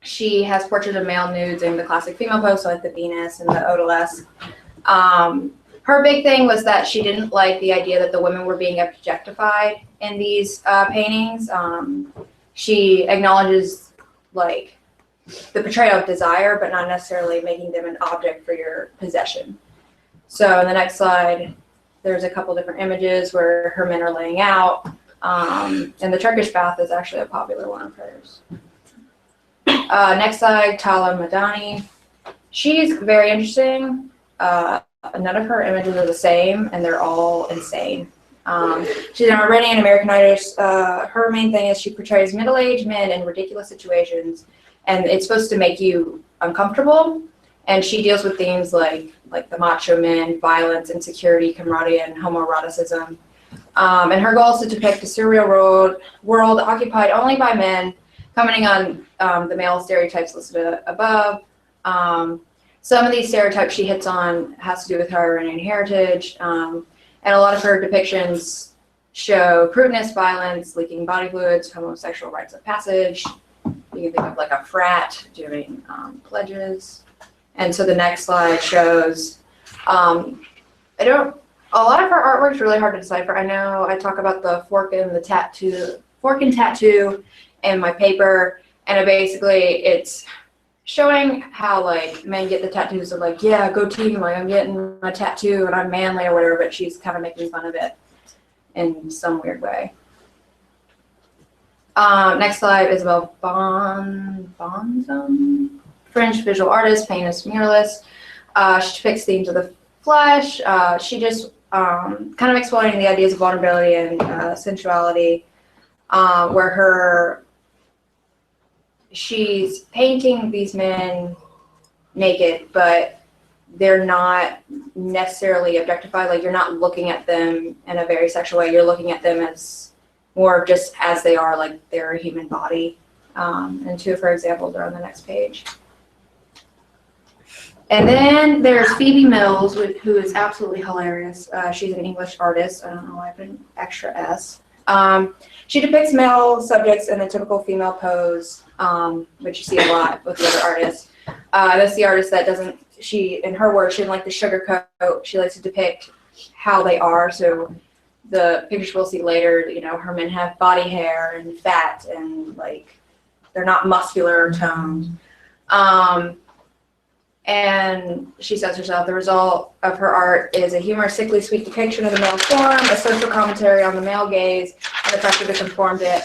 She has portraits of male nudes in the classic female pose, so like the Venus and the Odalisque. Her big thing was that she didn't like the idea that the women were being objectified in these paintings. She acknowledges like the portrayal of desire, but not necessarily making them an object for your possession. So in the next slide, there's a couple different images where her men are laying out. And the Turkish bath is actually a popular one of hers. Next slide, Tala Madani. She's very interesting. None of her images are the same, and they're all insane. She's an Iranian American artist. Her main thing is she portrays middle-aged men in ridiculous situations, and it's supposed to make you uncomfortable. And she deals with themes like the macho men, violence, insecurity, camaraderie, and homoeroticism. And her goal is to depict a surreal world occupied only by men, Commenting on the male stereotypes listed above, some of these stereotypes she hits on has to do with her Iranian heritage, and a lot of her depictions show crudeness, violence, leaking body fluids, homosexual rites of passage. You can think of like a frat doing pledges. And so the next slide shows, a lot of her artwork is really hard to decipher. I know I talk about the fork and tattoo in my paper, and it's showing how like men get the tattoos of like, yeah, go team, like I'm getting my tattoo and I'm manly or whatever, but she's kind of making fun of it in some weird way. Next slide, Isabel Bonzon, French visual artist, painter, muralist. She depicts themes of the flesh. She just kind of exploring the ideas of vulnerability and sensuality, where she's painting these men naked, but they're not necessarily objectified. Like you're not looking at them in a very sexual way. You're looking at them as more just as they are, like they're a human body. And two of her examples are on the next page. And then there's Phoebe Mills, who is absolutely hilarious. She's an English artist. I don't know why I put an extra S. She depicts male subjects in a typical female pose, which you see a lot with the other artists. That's the artist that doesn't, in her work, she doesn't like to sugarcoat. She likes to depict how they are. So the pictures we'll see later, her men have body hair and fat and like they're not muscular or toned. And she says herself, the result of her art is a humorous, sickly, sweet depiction of the male form, a social commentary on the male gaze, and the pressure to conform to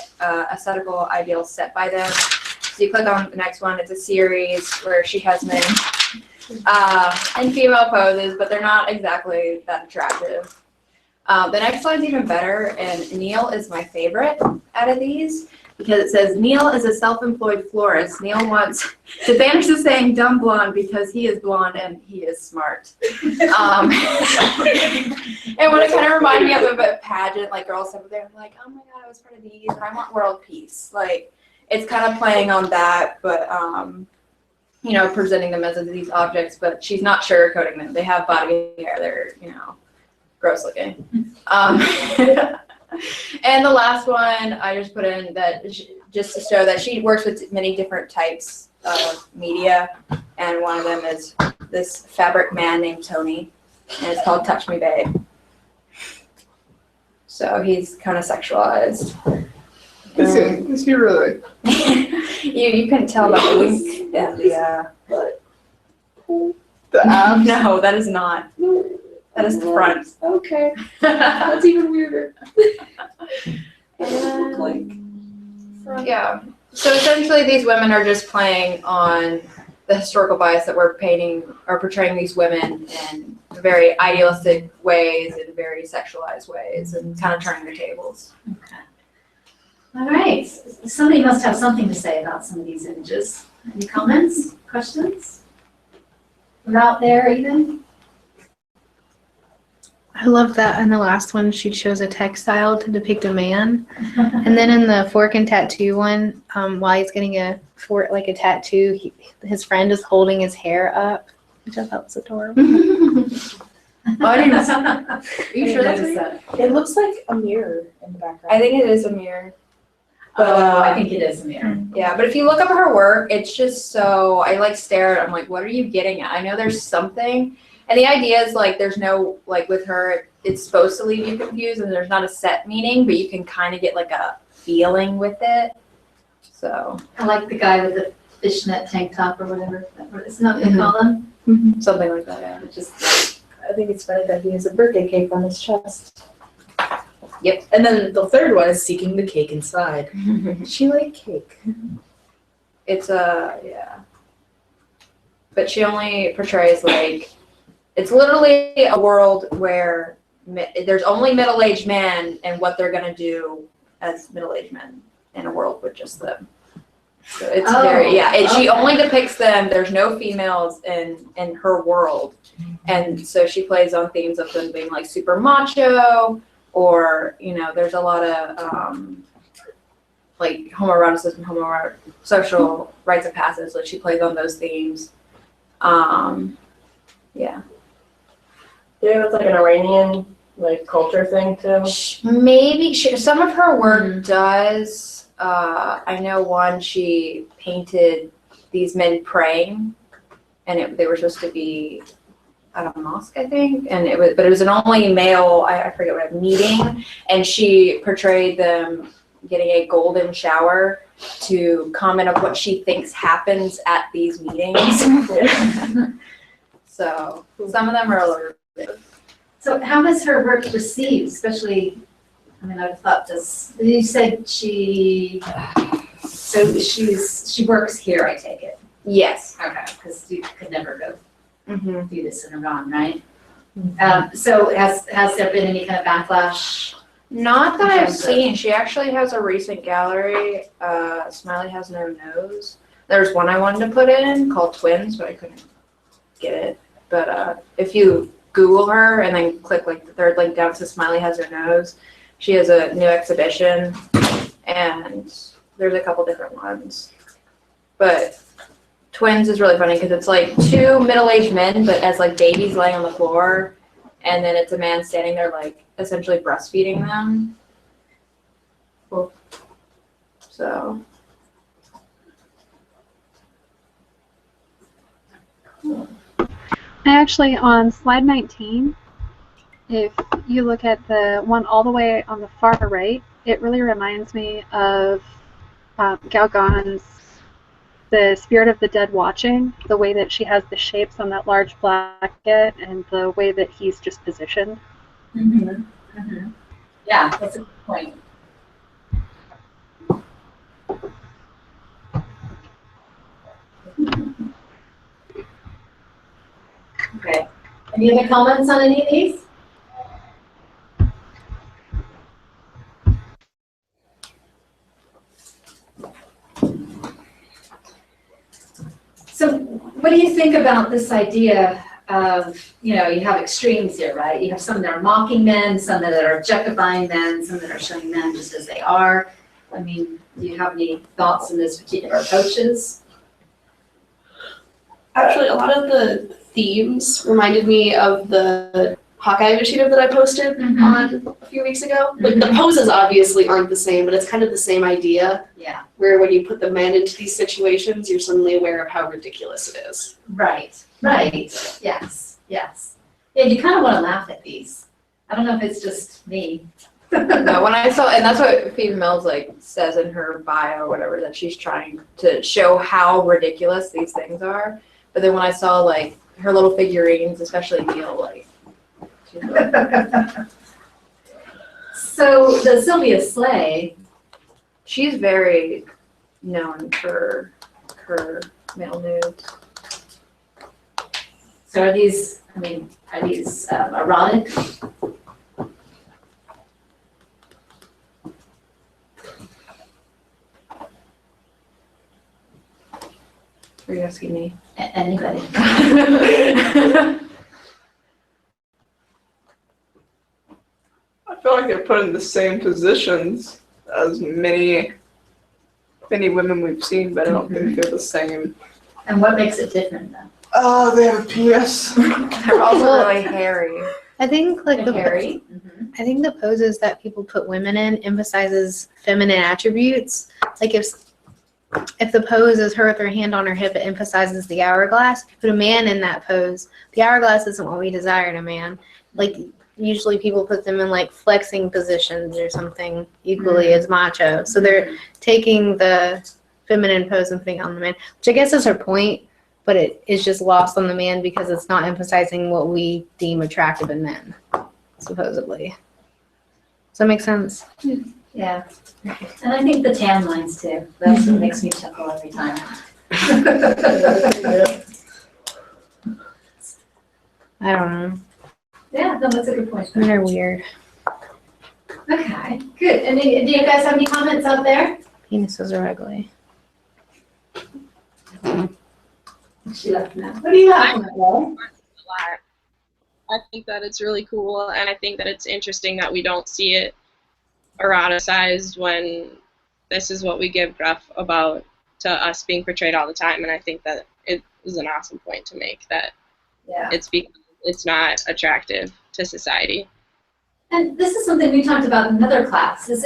aesthetical ideals set by them. So you click on the next one, it's a series where she has men in female poses, but they're not exactly that attractive. The next slide's even better, and Neil is my favorite out of these, because it says, Neil is a self-employed florist. Neil wants to banish the saying dumb blonde because he is blonde and he is smart. And when it kind of reminded me of a pageant, like girls up there, I'm like, oh my God, I was part of these, and I want world peace. Like, it's kind of playing on that, but, presenting them as these objects, but she's not sugarcoating them. They have body hair, they're, gross looking. And the last one, I just put in that just to show that she works with many different types of media, and one of them is this fabric man named Tony, and it's called Touch Me Babe. So he's kind of sexualized. Is he really? You couldn't tell about the wink and the abs? No, that is not. That is the front. Okay. That's even weirder. Yeah. So essentially these women are just playing on the historical bias that we're painting or portraying these women in very idealistic ways and very sexualized ways and kind of turning the tables. Okay. All right. Somebody must have something to say about some of these images. Any comments, questions? We're out there even? I love that in the last one she chose a textile to depict a man. And then in the fork and tattoo one, while he's getting a tattoo, his friend is holding his hair up, which I thought was adorable. I didn't Are you sure that's that? It looks like a mirror in the background. I think it is a mirror. Oh, I think it is a mirror. Yeah, but if you look up her work, it's just so, I stare at it, I'm like, what are you getting at? I know there's something. And the idea is there's no, with her, it's supposed to leave you confused and there's not a set meaning, but you can kind of get a feeling with it. So. I like the guy with the fishnet tank top or whatever. Isn't that what they call them? Mm-hmm. Something like that, yeah. I think it's funny that he has a birthday cake on his chest. Yep. And then the third one is seeking the cake inside. She like cake. It's yeah. But she only portrays it's literally a world where there's only middle-aged men and what they're going to do as middle-aged men in a world with just them. So it's she only depicts them. There's no females in her world. And so she plays on themes of them being super macho or, there's a lot of like homoeroticism, social rites of passage. Like she plays on those themes. Yeah. Do you know if it's like an Iranian like culture thing too? Maybe some of her work does. I know one she painted these men praying, and they were supposed to be at a mosque, I think, and it was an only male. I forget what meeting, and she portrayed them getting a golden shower to comment on what she thinks happens at these meetings. So some of them are a little. So how is her work received, especially, I mean, I would have thought you said she works here, I take it. Yes. Okay, because you could never go Mm-hmm. do this in Iran, right? So has there been any kind of backlash? Not that I've seen. She actually has a recent gallery, Smiley Has No Nose. There's one I wanted to put in called Twins, but I couldn't get it. But if you Google her and then click like the third link down to Smiley Has No Nose, she has a new exhibition, and there's a couple different ones. But Twins is really funny because it's like two middle-aged men, but as like babies laying on the floor, and then it's a man standing there like essentially breastfeeding them. Cool. So. I actually, on slide 19, if you look at the one all the way on the far right, it really reminds me of Galgan's The Spirit of the Dead Watching, the way that she has the shapes on that large blanket and the way that he's just positioned. Mm-hmm. Mm-hmm. Yeah, that's a good point. Okay. Any other comments on any of these? So what do you think about this idea of, you have extremes here, right? You have some that are mocking men, some that are objectifying men, some that are showing men just as they are. I mean, do you have any thoughts on those particular approaches? Actually, a lot of the themes reminded me of the Hawkeye initiative that I posted on a few weeks ago. Like the poses obviously aren't the same, but it's kind of the same idea. Yeah. Where when you put the men into these situations, you're suddenly aware of how ridiculous it is. Right. Yes. Yeah, you kind of want to laugh at these. I don't know if it's just me. No, when I saw, and that's what Phoebe Mills like says in her bio or whatever, that she's trying to show how ridiculous these things are. But then when I saw like her little figurines, especially Neil, like. So the Sylvia Slay, she's very known for her male nudes. So are these erotic? Are you asking me? Anybody. I feel like they're put in the same positions as many women we've seen, but I don't think they're the same. And what makes it different then? Oh, they have a penis. They're also really hairy. I think like Hairy? I think the poses that people put women in emphasizes feminine attributes. Like if the pose is her with her hand on her hip, it emphasizes the hourglass. Put a man in that pose, the hourglass isn't what we desire in a man. Like usually people put them in like flexing positions or something equally as macho. So they're taking the feminine pose and putting it on the man, which I guess is her point, but it is just lost on the man because it's not emphasizing what we deem attractive in men, supposedly. Does that make sense? Yeah. And I think the tan lines too. That's what makes me chuckle every time. I don't know. Yeah, no, that's a good point. They're weird. Okay, good. And do you guys have any comments out there? Penises are ugly. She left now. What do you have? I think that it's really cool, and I think that it's interesting that we don't see it eroticized when this is what we give gruff about to us being portrayed all the time. And I think that it is an awesome point to make, that it's because it's not attractive to society. And this is something we talked about in another class, is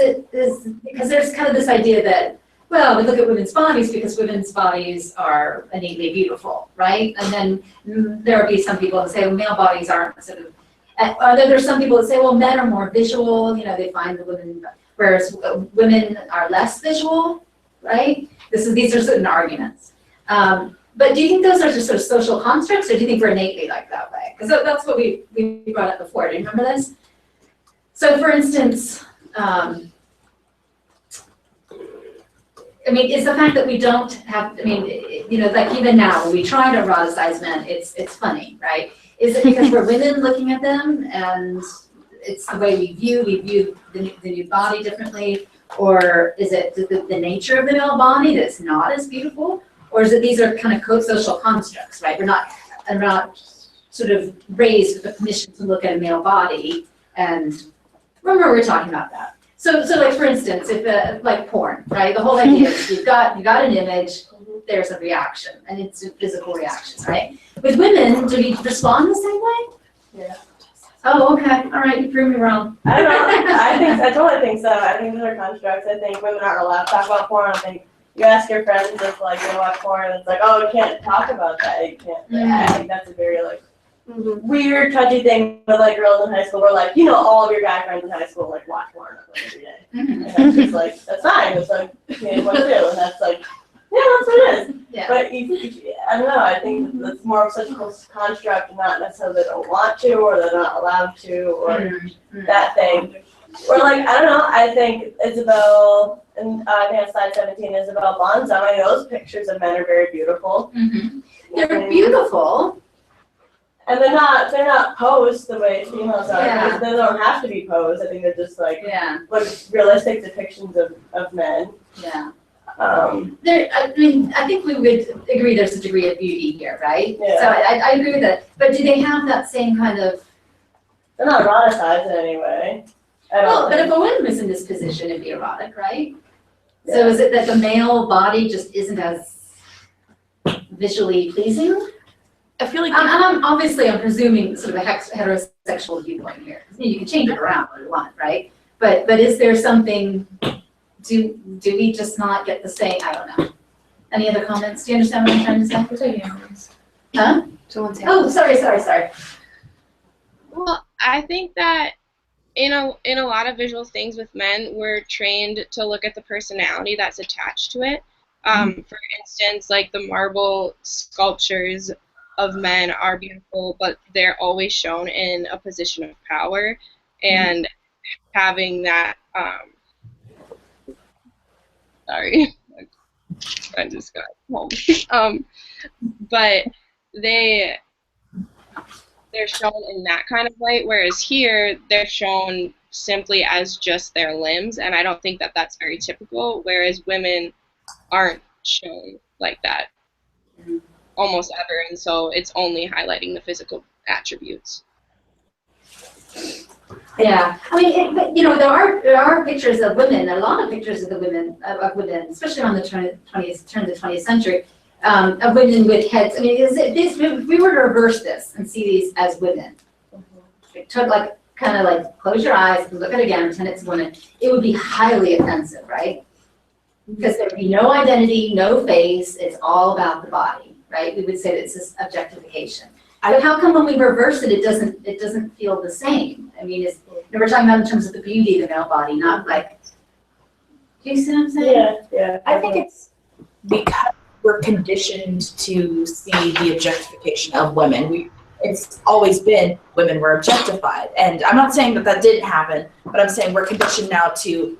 because there's kind of this idea that, well, we look at women's bodies because women's bodies are innately beautiful, right? And then there will be some people that say, well, male bodies aren't sort of, then there's some people that say, well, men are more visual, they find the women, whereas women are less visual, right? These are certain arguments. But do you think those are just sort of social constructs, or do you think we're innately like that way? Because that's what we brought up before. Do you remember this? So, for instance, is the fact that we don't have, like even now, when we try to eroticize men, it's funny, right? Is it because we're women looking at them and it's the way we view the nude body differently? Or is it the nature of the male body that's not as beautiful? Or is it these are kind of social constructs, right? We're not sort of raised with the permission to look at a male body. And remember, we were talking about that. So like for instance, if like porn, right? The whole idea is you got an image, there's a reaction, and it's a physical reaction, right? With women, do we respond the same way? Yeah. Oh, okay. All right, you prove me wrong. I don't know. I totally think so. I think those are constructs. I think women aren't allowed to talk about porn. I think you ask your friends if like they watch porn, it's like, oh, you can't talk about that. You can't. Mm-hmm. I think that's a very like weird, touchy thing with like girls in high school. Where like all of your guy friends in high school like watch porn like, every day. And that's just like that's fine. It's like what to do, and that's like. Yeah, that's what it is. Yeah. But I don't know. I think it's more of such a construct, not necessarily they don't want to, or they're not allowed to, or that thing. Or like I don't know. I think Isabel, and I think on slide 17, Isabel Bonzo. I know those pictures of men are very beautiful. Mm-hmm. They're beautiful, and they're not posed the way females are. Yeah. They don't have to be posed. I think they're just like realistic depictions of men. Yeah. I think we would agree there's a degree of beauty here, right? Yeah. So I agree with that. But do they have that same kind of? They're not eroticized in any way. Well, but if a woman was in this position, it'd be erotic, right? Yeah. So is it that the male body just isn't as visually pleasing? I feel like I'm presuming sort of a heterosexual viewpoint here. You can change it around what you want, right? But is there something? Do we just not get the same? I don't know. Any other comments? Do you understand what I'm trying to say? Huh? Oh, sorry. Well, I think that in a lot of visual things with men, we're trained to look at the personality that's attached to it. For instance, like the marble sculptures of men are beautiful, but they're always shown in a position of power, and having that. Sorry, I just got home. But they're shown in that kind of light, whereas here they're shown simply as just their limbs, and I don't think that that's very typical, whereas women aren't shown like that almost ever, and so it's only highlighting the physical attributes. Yeah, there are pictures of women, a lot of pictures of women, especially around the turn of the 20th century, of women with heads. If we were to reverse this and see these as women, close your eyes and look at it again, pretend it's a woman, it would be highly offensive, right? Because there would be no identity, no face, it's all about the body, right? We would say that it's this objectification. But how come when we reverse it, it doesn't feel the same? We're talking about in terms of the beauty of the male body, not like. Do you see what I'm saying? Yeah. I think it's because we're conditioned to see the objectification of women. It's always been women were objectified, and I'm not saying that didn't happen, but I'm saying we're conditioned now to,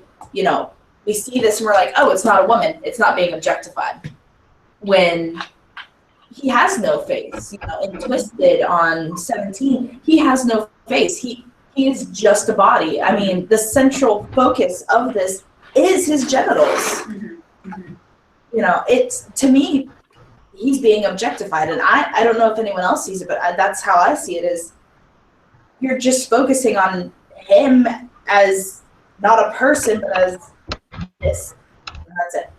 we see this and we're like, oh, it's not a woman, it's not being objectified. When he has no face, and Twisted on 17, he has no face. He is just a body. The central focus of this is his genitals. It's, to me, he's being objectified, and I don't know if anyone else sees it, but that's how I see it, is you're just focusing on him as not a person, but as this. that's it.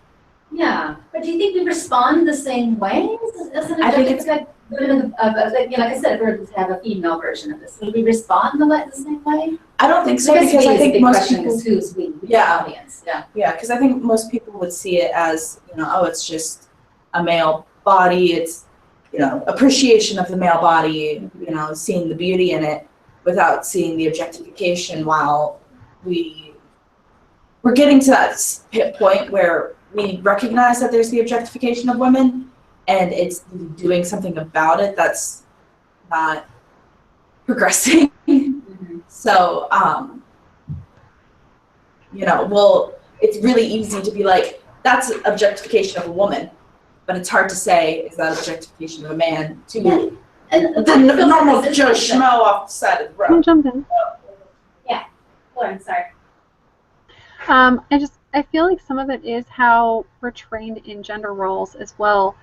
Yeah, but do you think we respond the same way as an I think it's- like I said, if we were to have a female version of this, would we respond the same way? I don't think so, I guess because we I is the think big most question people, is who's we, the Yeah. audience, yeah. yeah, because I think most people would see it as, oh, it's just a male body, it's, appreciation of the male body, seeing the beauty in it without seeing the objectification, while we're getting to that point where we recognize that there's the objectification of women, and it's doing something about it that's not progressing. So, it's really easy to be like, that's objectification of a woman, but it's hard to say, is that objectification of a man to Yeah. And the normal Joe Schmo off the side of the Can I road. jump in? Lauren, sorry. I feel like some of it is how we're trained in gender roles as well,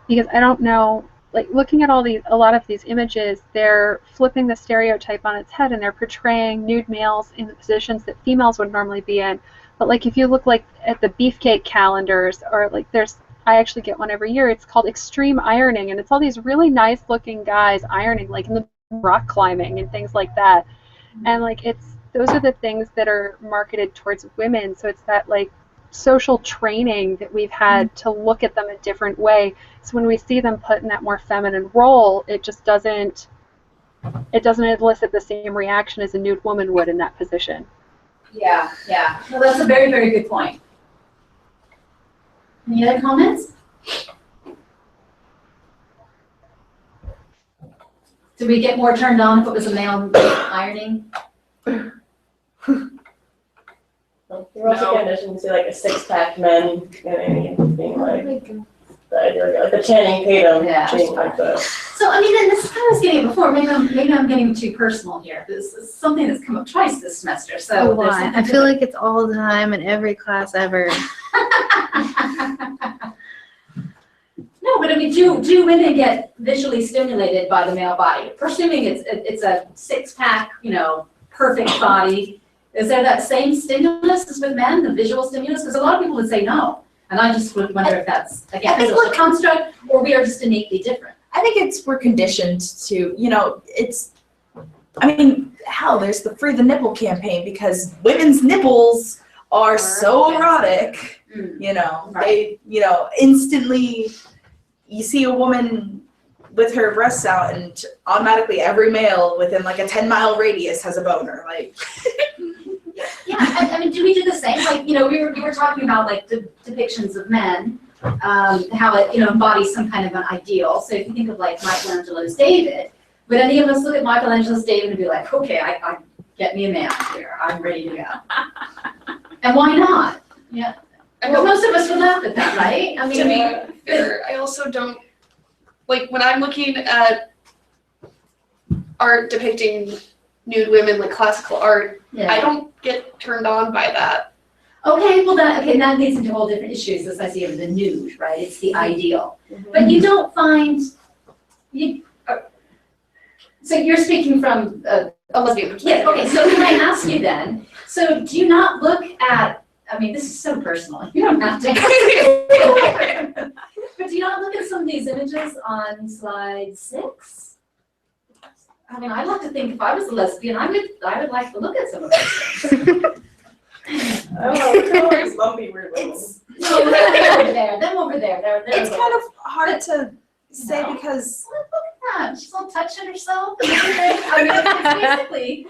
because I don't know, like looking at a lot of these images, they're flipping the stereotype on its head and they're portraying nude males in the positions that females would normally be in. But like if you look like at the beefcake calendars, or like I actually get one every year, it's called Extreme Ironing, and it's all these really nice looking guys ironing, like in the rock climbing and things like that. And like those are the things that are marketed towards women, so it's that like social training that we've had to look at them a different way. So when we see them put in that more feminine role, it just doesn't elicit the same reaction as a nude woman would in that position. Yeah. Well, that's a very, very good point. Any other comments? Did we get more turned on if it was a male ironing? You're also conditioned to see like a six-pack men, being like the idea, like the Channing Tatum being like the. So I mean, and this is kind of was getting before. Maybe I'm getting too personal here. This is something that's come up twice this semester. So there's something I feel like it's all the time in every class ever. No, but I mean, do women get visually stimulated by the male body? Presuming it's a six-pack, perfect body. Is there that same stimulus as with men, the visual stimulus? Because a lot of people would say no. And I just would wonder if that's, again, a social construct, or we are just innately different. I think we're conditioned to, hell, there's the Free the Nipple campaign, because women's nipples are so erotic, Right. they, instantly, you see a woman with her breasts out and automatically every male within like a 10-mile radius has a boner, like. Yeah, I mean, do we do the same? Like, we were talking about like the depictions of men, how it, embodies some kind of an ideal. So if you think of like Michelangelo's David, would any of us look at Michelangelo's David and be like, okay, I get me a man here, I'm ready to go. And why not? Yeah. Well, most of us would laugh at that, right? I mean, To be fair, I also don't, like, when I'm looking at art depicting nude women, like classical art, I don't get turned on by that. Okay, well that leads into whole different issues, this idea of the nude, right? It's the ideal. But you don't find, so you're speaking from a lesbian. Yeah, okay, so can I ask you then, so do you not look at, I mean, this is so personal, you don't have to. But do you not look at some of these images on slide 6? I mean, I'd like to think if I was a lesbian, I would like to look at some of those things. I don't know, look at all these lumpy weird little. No, them over there, they're It's kind of hard to say because. Look at that, she's all touching herself and everything. I mean, it's basically.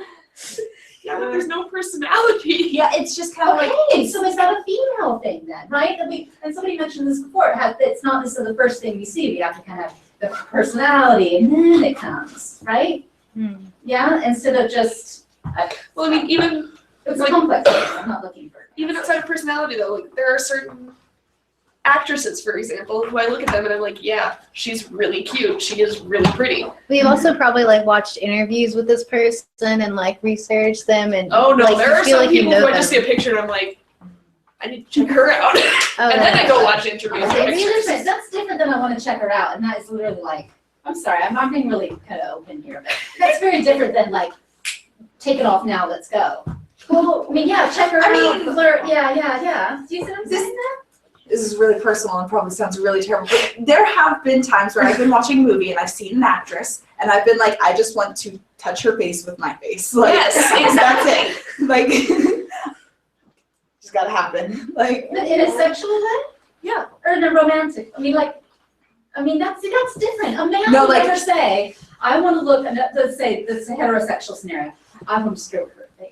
Yeah, but there's no personality. Yeah, it's just kind of like. Okay, so is that a female thing then, right? I mean, and somebody mentioned this before, it's not necessarily the first thing we see, we have to kind of have the personality and then it comes, right? Yeah, instead of just. Well, I mean, even. It's like, complex, I'm not looking for. Even outside of personality though, like there are certain actresses, for example, who I look at them and I'm like, yeah, she's really cute. She is really pretty. We've also probably like watched interviews with this person and like researched them and. Oh no, like, there are feel some like people you know who I just see them. a picture and I'm like, I need to check her out. Oh, and then I go watch interviews. That's different than I want to check her out, and that is literally like, I'm sorry, I'm being really kind of open here, but that's very different than like, take it off now, let's go. Well, I mean, yeah, check her out, flirt, yeah. Do you see what I'm saying there? this is really personal and probably sounds really terrible, but there have been times where I've been watching a movie and I've seen an actress and I've been like, I just want to touch her face with my face. Like, Yes, that's it. Like, just gotta happen. Like, But in a sexual way? Yeah. Or in a romantic? That's different. A man No, would like- never say, I want to look, and let's say this is a heterosexual scenario, I want to stroke her face.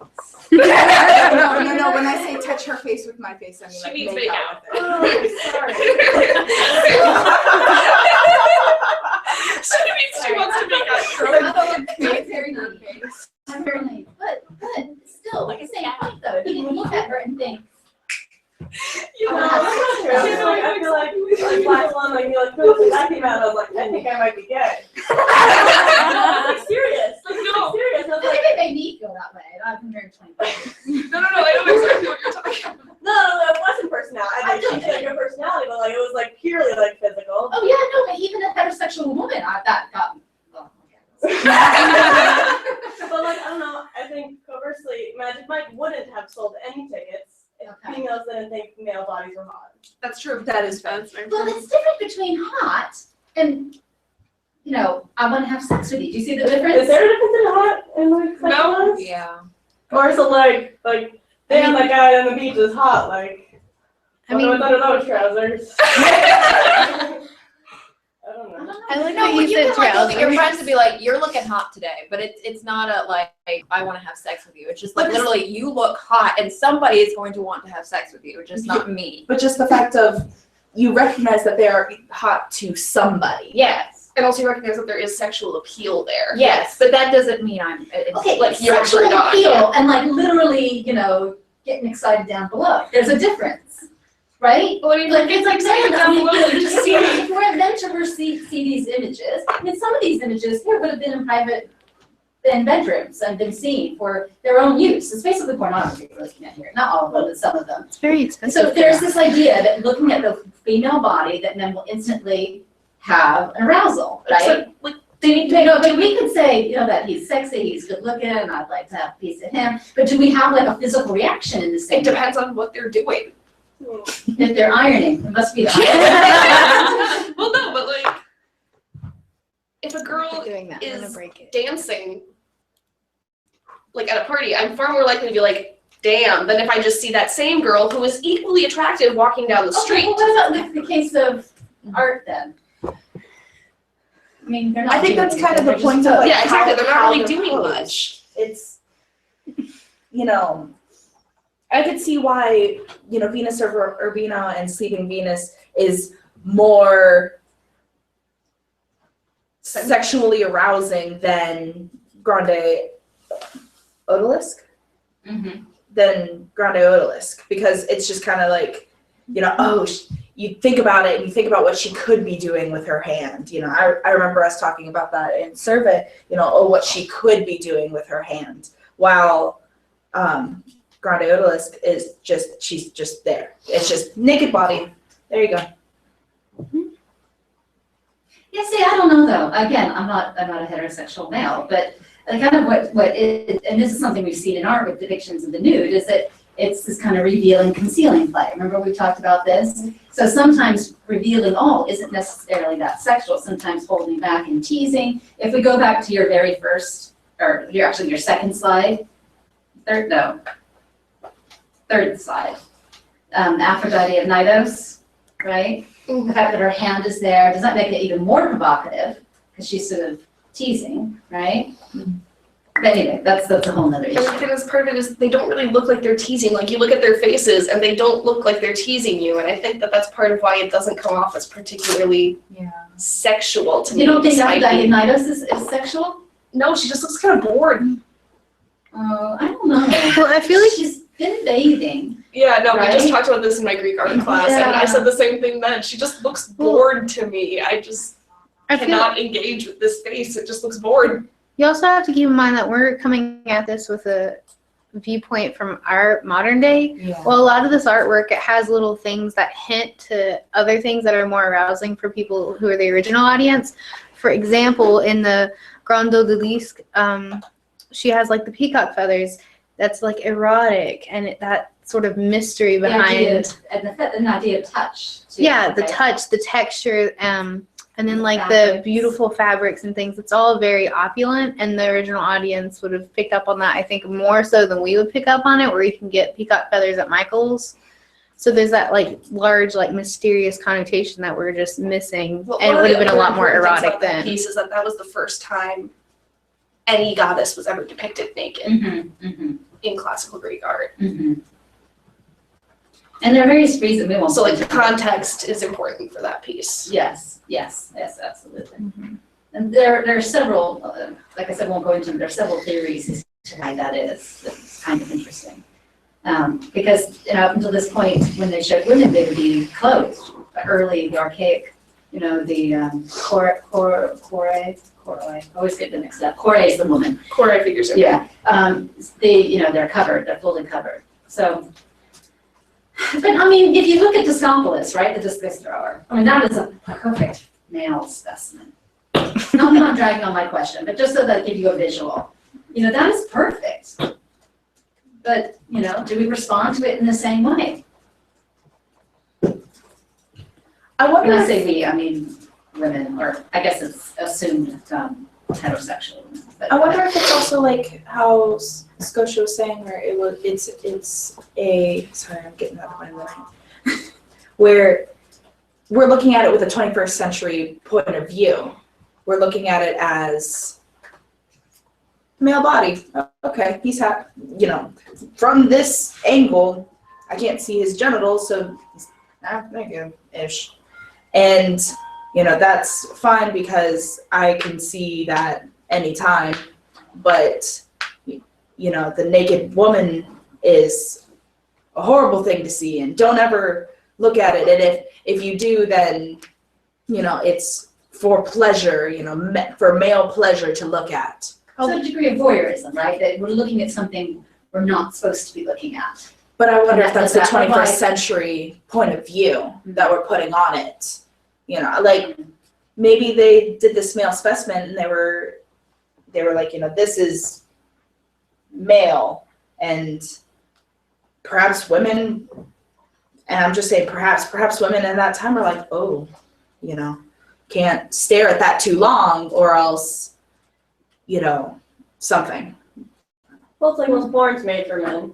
no, when I say touch her face with my face, I mean She like means make make out with it. Oh, sorry. She means she wants to make out. Very nice. I'm very nice. But still, like I say, I think though, you can look at her and think, You know, I'm not sure. I feel like Black Swan, like, you're like, when that came out, I was like, I think I might be gay. I'm like, serious. Like, No. serious. I was I like, think it made me feel that way. I've been married 25 years. No, I know exactly what you're talking about. no, it wasn't personality. I didn't think her personality, but like, it was like purely like physical. Oh yeah, no, but even a heterosexual woman, that got me. Well, okay. But like, I don't know, I think conversely, Magic Mike wouldn't have sold any tickets if Okay. females didn't think male bodies were hot. That's true. That is fair. Well, it's different between hot and, I want to have sex with you. Do you see the difference? Is there a difference in hot and like No. sexual? Yeah. Or is it like damn, that guy on the beach is hot, like I mean, what's under those trousers? I don't know. I like No, that but you you said can like look at your trousers. friends and be like, "You're looking hot today," but it's not a like, I want to have sex with you. It's just like But it's- literally, you look hot, and somebody is going to want to have sex with you, just not me. But just the fact of you recognize that they are hot to somebody. Yes. And also you recognize that there is sexual appeal there. Yes. But that doesn't mean I'm. Okay, like you're sexual actually not, appeal yeah. and like literally, getting excited down below. There's a difference, right? Well, I mean, like, it's like saying down below, you just see if we're meant to see these images, some of these images here would have been in bedrooms and been seen for their own use. It's basically pornography we're looking at here. Not all of them, but some of them. It's very expensive. So there's this idea that looking at the female body that men will instantly have an arousal, right? like But we could say, that he's sexy, he's good looking, and I'd like to have a piece of him. But do we have like a physical reaction in the same it depends on what they're doing. way? If they're ironing, it must be the ironing. Well, no, but like, if a girl doing that. I'm gonna is break it. dancing, like at a party, I'm far more likely to be like, damn, than if I just see that same girl who is equally attractive walking down the Okay, street. well, what about the case of art then? I mean, they're not. I think doing that's kind of the anything, point they're of like Yeah, exactly. They're not how really they're doing posed. much. It's I could see why Venus or Urbina and Sleeping Venus is more sexually arousing than Grande Odalisque. Mhm. Than Grande Odalisque, because it's just kind of like, you think about it and you think about what she could be doing with her hand. I remember us talking about that in survey, what she could be doing with her hand, while Grande Odalisque is she's just there. It's just naked body. There you go. Yeah, see, I don't know though. Again, I'm not a heterosexual male, but kind of what is, and this is something we've seen in art with depictions of the nude, is that it's this kind of revealing, concealing play. Remember we talked about this? So sometimes revealing all isn't necessarily that sexual, sometimes holding back and teasing. If we go back to your very first, or your second slide, third slide, Aphrodite of Knidos, right? The fact that her hand is there, does that make it even more provocative? Because she's sort of teasing, right? But anyway, that's a whole nother And the issue. thing is, part of it is they don't really look like they're teasing. Like, you look at their faces and they don't look like they're teasing you. And I think that that's part of why it doesn't come off as particularly sexual to me. You don't think despite Aphrodite of being- Knidos is sexual? No, she just looks kind of bored. I don't know. Well, I feel like She's been bathing. Yeah, no, we Right? just talked about this in my Greek art class, and I Yeah. said the same thing then. She just looks bored to me. I just I feel cannot engage with this face. It just looks bored. you also have to keep in mind that we're coming at this with a viewpoint from our modern day. Well, a lot of this artwork, it has little things that hint to other things that are more arousing for people who are the original audience. For example, in the Grand Odalisque, she has like the peacock feathers. That's like erotic, and that sort of mystery The idea behind. of- and the idea of touch. too, Yeah, the right? touch, the texture, and then like the Fabrics. beautiful fabrics and things. It's all very opulent, and the original audience would have picked up on that. I think more so than we would pick up on it, where you can get peacock feathers at Michael's. So there's that like large, like mysterious connotation that we're just missing, Well, and it one of would the have been a other lot more important things erotic about that then. piece is that was the first time any goddess was ever depicted naked in classical Greek art. And there are various reasons we won't. So like the context is important for that piece. Yes, absolutely. And there are several, like I said, won't go into them, there are several theories as to why that is. It's kind of interesting. Because, up until this point, when they showed women, they would be clothed. The archaic, the I always get them mixed up. Kore is the woman. Kore figures are. Yeah. They're covered, they're fully covered. So, but I mean, if you look at Discopolis, right, the discus thrower, I mean, that is a perfect male specimen. No, I'm not dragging on my question, but just so that I give you a visual. That is perfect. But, do we respond to it in the same way? I wonder When I if say we, I mean women, or I guess it's assumed heterosexual women. But I wonder if it's also like how Scotia was saying, where it's a, sorry, I'm getting that point in mind, where we're looking at it with a 21st century point of view. We're looking at it as male body. Okay, he's from this angle, I can't see his genitals, so ish. And that's fine because I can see that anytime, but the naked woman is a horrible thing to see, and don't ever look at it. And if you do, then it's for pleasure, for male pleasure to look at. So a degree of voyeurism, right? That we're looking at something we're not supposed to be looking at. But I wonder if that's the Does that 21st provide- century point of view that we're putting on it. Like maybe they did this male specimen and they were like, this is male, and perhaps women, and I'm just saying perhaps women in that time were like, oh, can't stare at that too long or else, something. Well, it's like porn's made for men.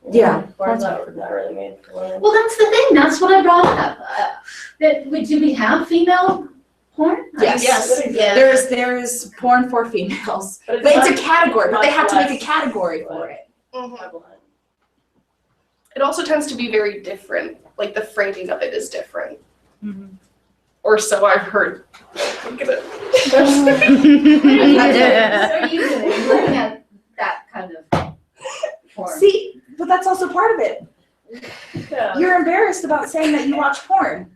Yeah. Porn's not really made for women. Well, that's the thing. That's what I brought up. Do we have female porn? Yes. Yeah. There's porn for females. But it's a category, but they have to make a category for it. It also tends to be very different. Like the framing of it is different. Or so I've heard. Look at it. What are you doing? Looking at that kind of porn. See, but that's also part of it. Yeah. You're embarrassed about saying that you watch porn.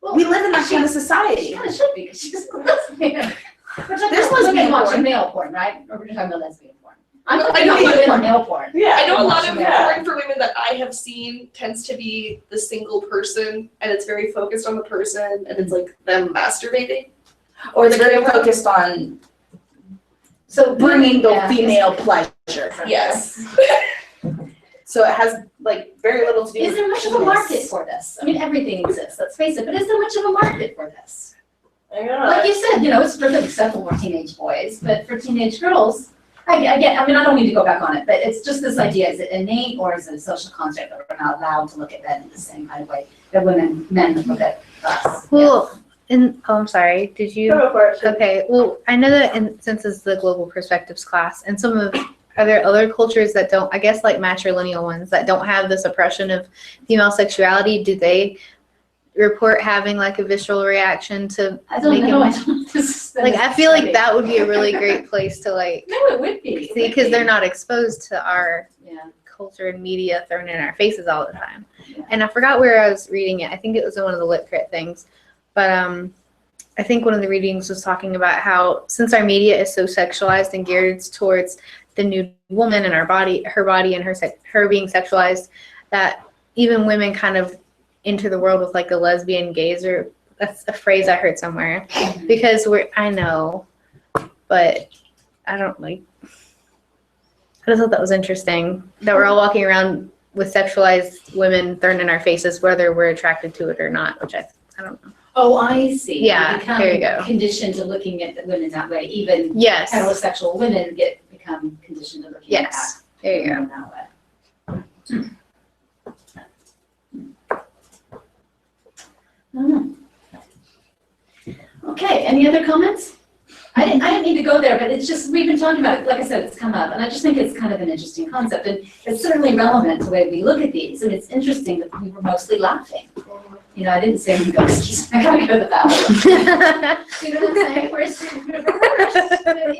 Well, We live in that she- kind of She society. kind of should be, because she's a lesbian. There's lesbian lesbian watching porn. male porn, right? Or we're talking about lesbian porn. I'm I talking know about you- women on male porn. Yeah. I know a lot watching of that. porn for women that I have seen tends to be the single person, and it's very focused on the person, and it's like them masturbating. Or it's very focused on So bringing the yeah. female pleasure. Yes. So it has like very little to do with Is there much of a penis. market for this? I mean, everything exists, let's face it, but is there much of a market for this? I don't know. Like you said, it's perfectly acceptable for teenage boys, but for teenage girls, I don't need to go back on it, but it's just this idea, is it innate or is it a social construct that we're not allowed to look at men in the same kind of way that men look at us? Well, I'm sorry. Did you? Go for it. Okay. Well, I know that since it's the global perspectives class, and are there other cultures that don't? I guess like matrilineal ones that don't have this oppression of female sexuality. Do they report having like a visceral reaction to? I don't making- know. I don't. Like I feel like that would be a really great place to like No, it would be. see, because they're not exposed to our Yeah. culture and media thrown in our faces all the time. Yeah. And I forgot where I was reading it. I think it was in one of the Lit Crit things. But I think one of the readings was talking about how since our media is so sexualized and geared towards the nude woman and her body and her being sexualized, that even women kind of enter the world with like a lesbian gaze, or that's a phrase I heard somewhere. Because I know, but I don't like. I just thought that was interesting that we're all walking around with sexualized women thrown in our faces, whether we're attracted to it or not, which I don't know. Oh, I see. Yeah, Become there you go. conditioned to looking at the women that way. Even Yes. heterosexual women become conditioned to looking at There you go. women that way. Okay, any other comments? I didn't mean to go there, but it's just, we've been talking about it, like I said, it's come up, and I just think it's kind of an interesting concept, and it's certainly relevant to the way we look at these, and it's interesting that we were mostly laughing. You know, I didn't say, I gotta go to the bathroom. You know what I'm saying? Where's it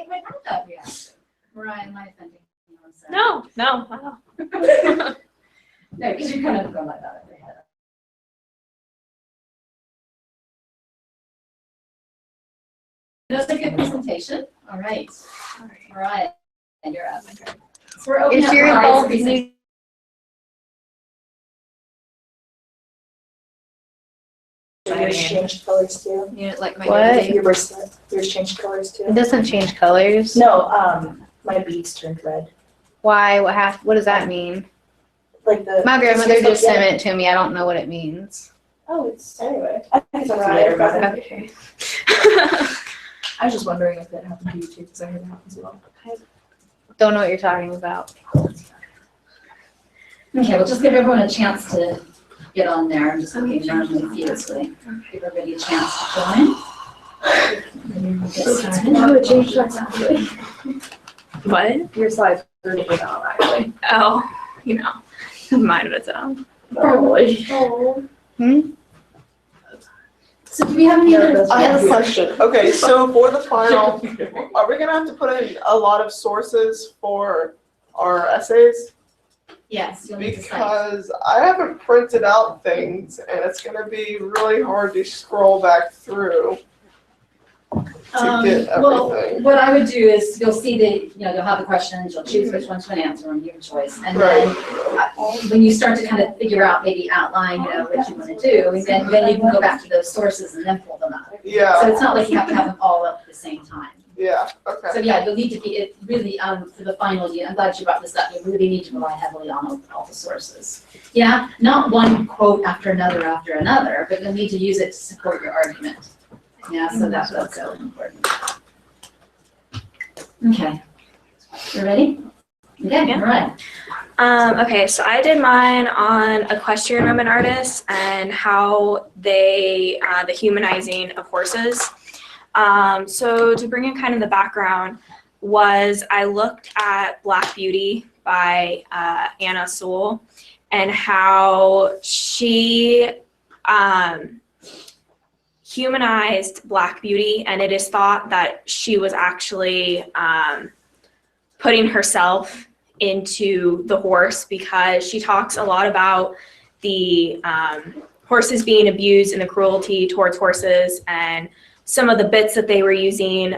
might have that reaction. Mariah, am I offending you? I'm sorry. No. No, because you're kind of going like that every head. That was a good presentation. All right. All right. And you're up. So we're opening Is up your Mariah's bulb presentation. Yours changed colors too. Yeah, like my What? Your bracelet. Yours changed colors too. It doesn't change colors. No, my beads turned red. Why? What does that mean? Like the. My grandmother just just sent it to me. I don't know what it means. Oh, it's anyway. I think it's later about it. Okay. I was just wondering if that happened to you too, because I heard it happens a lot. Don't know what you're talking about. Okay, we'll just give everyone a chance to get on there. I'm just looking around confusedly. Give everybody a chance to join. Get started. What? Your slides are different now, actually. Oh, mine of its own. Probably. So do we have any other? I have a question. Okay, so for the final, are we gonna have to put in a lot of sources for our essays? Yes, you'll need to cite. Because I haven't printed out things and it's gonna be really hard to scroll back through to get Well, everything. what I would do is, you'll see you'll have the questions, you'll choose which ones to answer, and your choice. And then, when you start to kind of figure out, maybe outline, what you want to do, and then you can go back to those sources and then pull them up. So Yeah, it's not like you have to have them all up at the same time. yeah, okay. So yeah, you'll need to be, it really, for the final, I'm glad you brought this up, you really need to rely heavily on all the sources. Yeah, not one quote after another, but you'll need to use it to support your argument. Yeah, so that's so important. Okay. You ready? Okay, Yeah. all right. Okay, so I did mine on equestrian women artists and how the humanizing of horses. So to bring in kind of the background was I looked at Black Beauty by Anna Sewell and how she humanized Black Beauty, and it is thought that she was actually putting herself into the horse, because she talks a lot about the horses being abused and the cruelty towards horses and some of the bits that they were using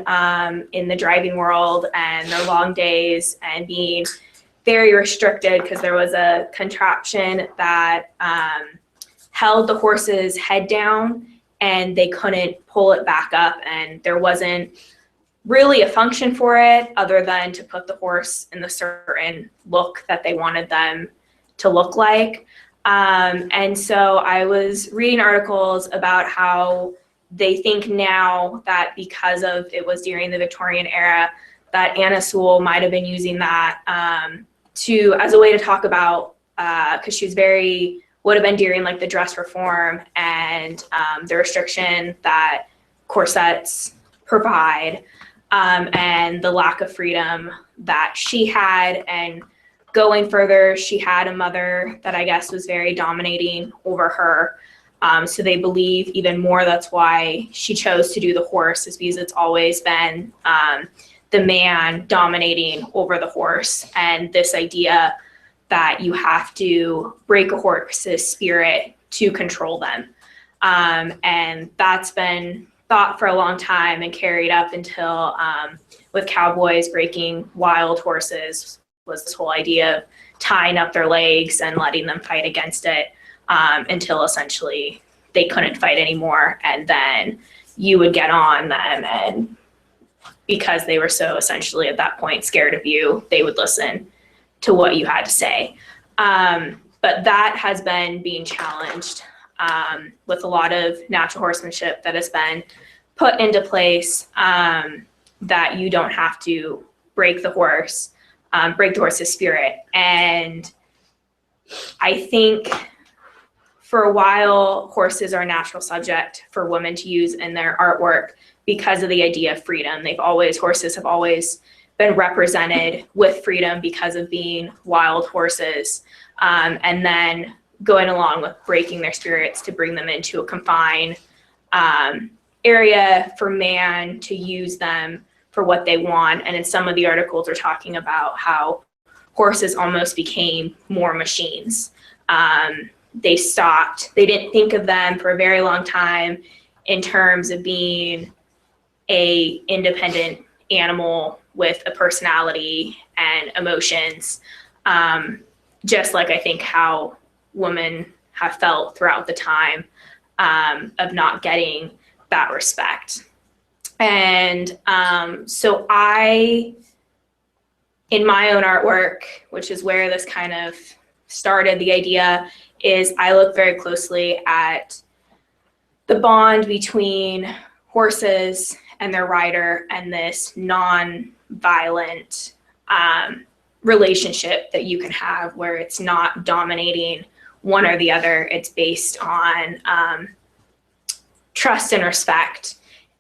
in the driving world and their long days and being very restricted, because there was a contraption that held the horse's head down and they couldn't pull it back up, and there wasn't really a function for it other than to put the horse in the certain look that they wanted them to look like. And so I was reading articles about how they think now that because of it was during the Victorian era, that Anna Sewell might have been using that as a way to talk about, because she's would have been during like the dress reform and the restriction that corsets provide, and the lack of freedom that she had. And going further, she had a mother that I guess was very dominating over her. So they believe even more that's why she chose to do the horse, is because it's always been the man dominating over the horse, and this idea that you have to break a horse's spirit to control them. And that's been thought for a long time and carried up until with cowboys breaking wild horses, was this whole idea of tying up their legs and letting them fight against it until essentially they couldn't fight anymore. And then you would get on them, and because they were so essentially at that point scared of you, they would listen to what you had to say. but that has been being challenged with a lot of natural horsemanship that has been put into place, that you don't have to break the horse's spirit. And I think for a while, horses are a natural subject for women to use in their artwork because of the idea of freedom. Horses have always been represented with freedom because of being wild horses, and then going along with breaking their spirits to bring them into a confined area for man to use them for what they want. And in some of the articles are talking about how horses almost became more machines. They didn't think of them for a very long time in terms of being a independent animal with a personality and emotions, just like I think how women have felt throughout the time of not getting that respect. And so in my own artwork, which is where this kind of started, the idea is I look very closely at the bond between horses and their rider and this non-violent relationship that you can have where it's not dominating one or the other. It's based on trust and respect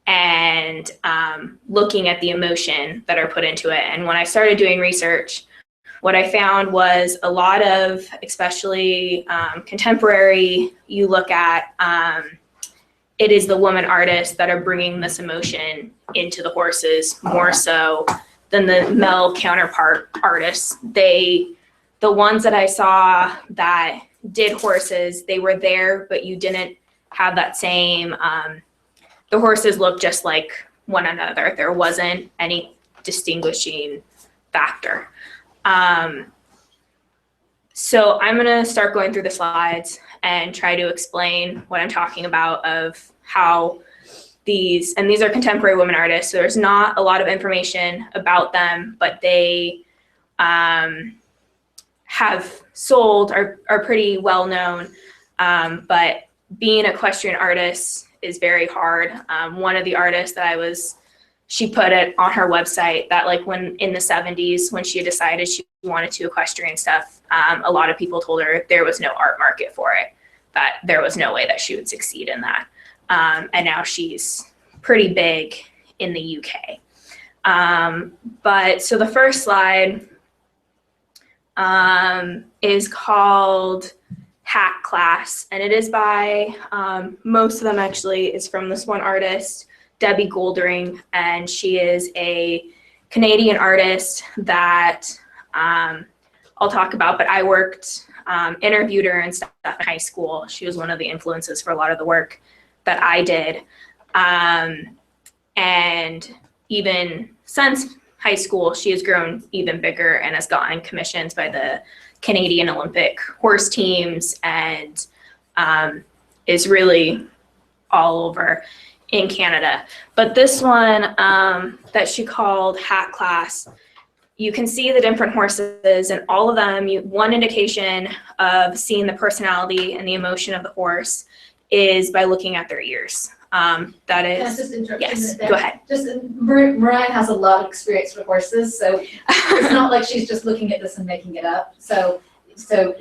and looking at the emotion that are put into it. And when I started doing research, what I found was a lot of, especially contemporary, you look at, it is the women artists that are bringing this emotion into the horses more so than the male counterpart artists. The ones that I saw that did horses, they were there, but you didn't have that same, the horses looked just like one another. There wasn't any distinguishing factor. So I'm gonna start going through the slides and try to explain what I'm talking about of how these are contemporary women artists, so there's not a lot of information about them, but they have sold, are pretty well known, but being an equestrian artist is very hard. One of the artists that she put it on her website that like when in the 70s, when she decided she wanted to equestrian stuff, a lot of people told her there was no art market for it, that there was no way that she would succeed in that. And now she's pretty big in the UK. But so the first slide is called Hack Class, and it is by, most of them actually is from this one artist, Debbie Goldring, and she is a Canadian artist that I'll talk about, but I interviewed her and stuff in high school. She was one of the influences for a lot of the work that I did. And even since high school, she has grown even bigger and has gotten commissions by the Canadian Olympic horse teams and is really all over in Canada. But this one that she called Hack Class, you can see the different horses and all of them, one indication of seeing the personality and the emotion of the horse is by looking at their ears. That is, Can I just interrupt you a yes, minute there? go ahead. Just Mariah has a lot of experience with horses, so it's not like she's just looking at this and making it up. So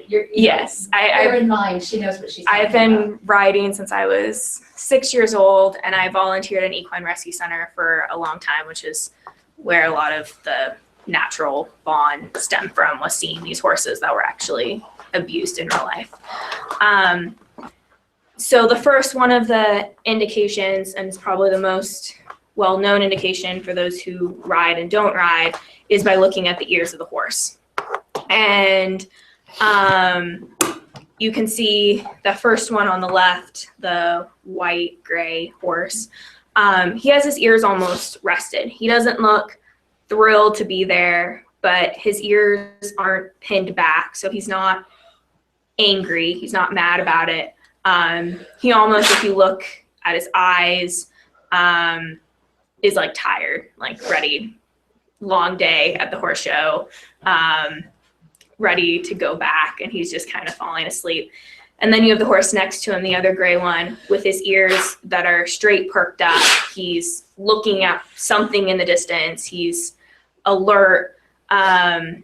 you're Yes, bear in mind she knows what she's talking I've been riding since I was 6 years old, and I volunteered at an equine rescue center for a long time, which is where a lot of the natural bond stemmed from, was seeing these horses that were actually abused in real life. So the first one of the indications, and it's probably the most well-known indication for those who ride and don't ride, is by looking at the ears of the horse. And you can see the first one on the left, the white gray horse. He has his ears almost rested. He doesn't look thrilled to be there, but his ears aren't pinned back, so he's not angry. He's not mad about it. He almost, if you look at his eyes, is like tired, like ready, long day at the horse show. ready to go back, and he's just kind of falling asleep. And then you have the horse next to him, the other gray one, with his ears that are straight perked up. He's looking at something in the distance. He's alert. And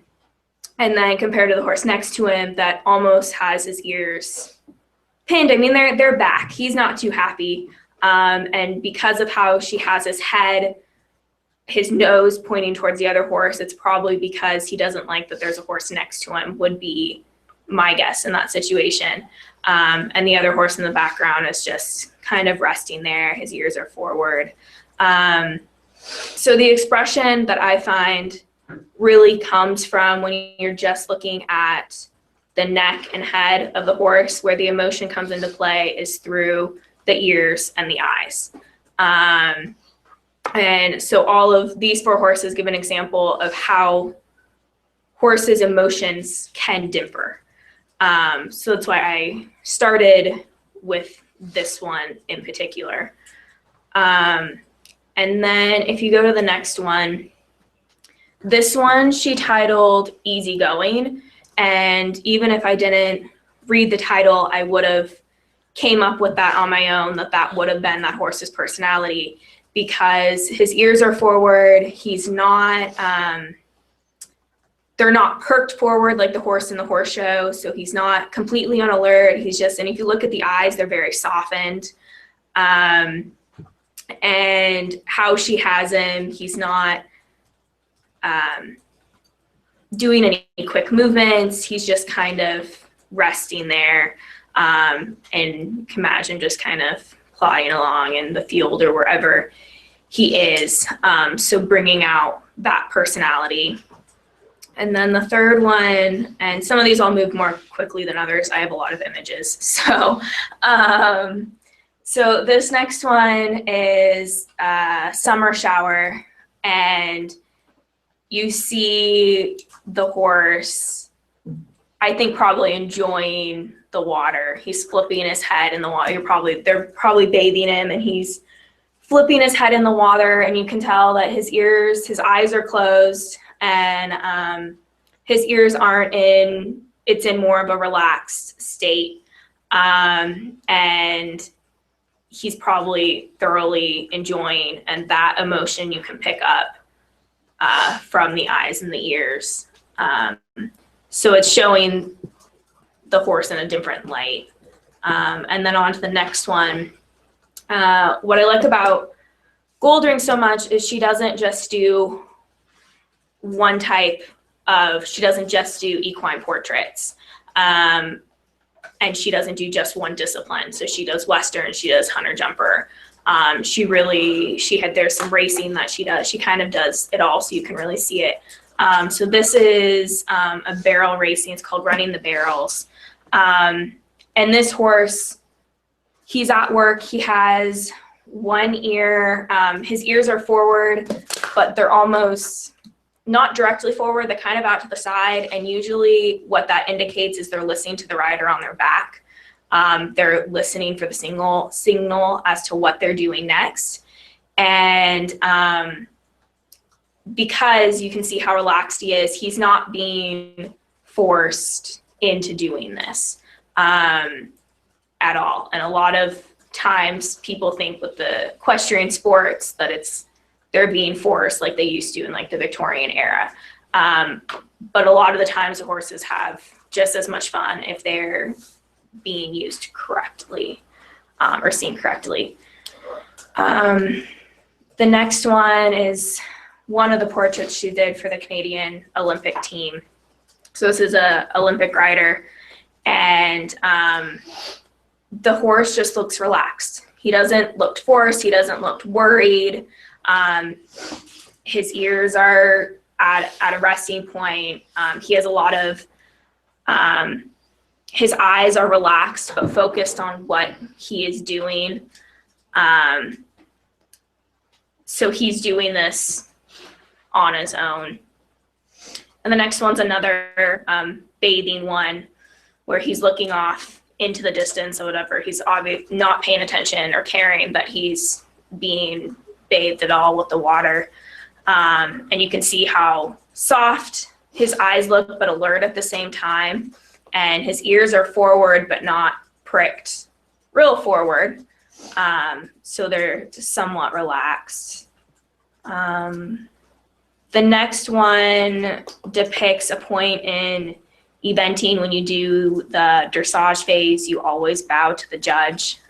then compared to the horse next to him that almost has his ears pinned, I mean, they're back. He's not too happy. And because of how she has his nose pointing towards the other horse, it's probably because he doesn't like that there's a horse next to him, would be my guess in that situation. And the other horse in the background is just kind of resting there. His ears are forward. So the expression that I find really comes from when you're just looking at the neck and head of the horse. Where the emotion comes into play is through the ears and the eyes. And so all of these 4 horses give an example of how horses' emotions can differ. So that's why I started with this one in particular. And then if you go to the next one, this one she titled Easygoing. And even if I didn't read the title, I would have came up with that on my own, that would have been that horse's personality, because his ears are forward. He's not, they're not perked forward like the horse in the horse show. So he's not completely on alert. He's just, and if you look at the eyes, they're very softened. And how she has him, he's not doing any quick movements. He's just kind of resting there. And you can imagine just kind of plodding along in the field or wherever he is. So bringing out that personality. And then the third one, and some of these I'll move more quickly than others. I have a lot of images. So, so this next one is Summer Shower, and you see the horse, I think, probably enjoying the water. He's flipping his head in the water. They're probably bathing him, and he's flipping his head in the water, and you can tell that his eyes are closed, and his ears aren't in, it's in more of a relaxed state. And he's probably thoroughly enjoying, and that emotion you can pick up from the eyes and the ears. So it's showing the horse in a different light. And then on to the next one. What I like about Goldring so much is she doesn't just do one type of, she doesn't just do equine portraits. And she doesn't do just one discipline. So she does Western, she does hunter jumper. There's some racing that she does. She kind of does it all, so you can really see it. So this is a barrel racing. It's called Running the Barrels. And this horse, he's at work. He has one ear. His ears are forward, but they're almost not directly forward. They're kind of out to the side. And usually what that indicates is they're listening to the rider on their back. They're listening for the signal as to what they're doing next. And because you can see how relaxed he is, he's not being forced into doing this at all. And a lot of times people think with the equestrian sports that they're being forced like they used to in like the Victorian era. But a lot of the times the horses have just as much fun if they're being used correctly or seen correctly. The next one is one of the portraits she did for the Canadian Olympic team. So this is a Olympic rider, and the horse just looks relaxed. He doesn't look forced. He doesn't look worried. His ears are at a resting point. He has a lot of, his eyes are relaxed but focused on what he is doing. So he's doing this on his own. And the next one's another bathing one where he's looking off into the distance or whatever. He's obviously not paying attention or caring that he's being bathed at all with the water. And you can see how soft his eyes look but alert at the same time, and his ears are forward but not pricked real forward. So they're somewhat relaxed. The next one depicts a point in eventing. When you do the dressage phase, you always bow to the judge.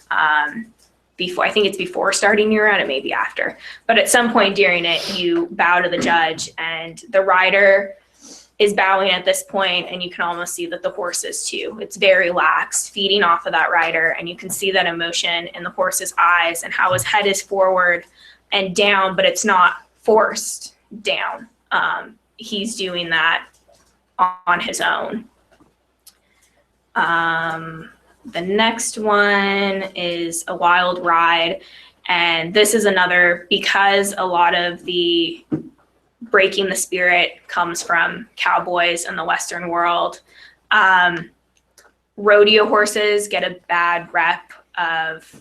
Before, I think it's before starting your round, it may be after, but at some point during it, you bow to the judge, and the rider is bowing at this point, and you can almost see that the horse is too. It's very lax, feeding off of that rider, and you can see that emotion in the horse's eyes and how his head is forward and down, but it's not forced down. He's doing that on his own. The next one is a wild ride. And this is another, because a lot of the breaking the spirit comes from cowboys in the Western world. Rodeo horses get a bad rep of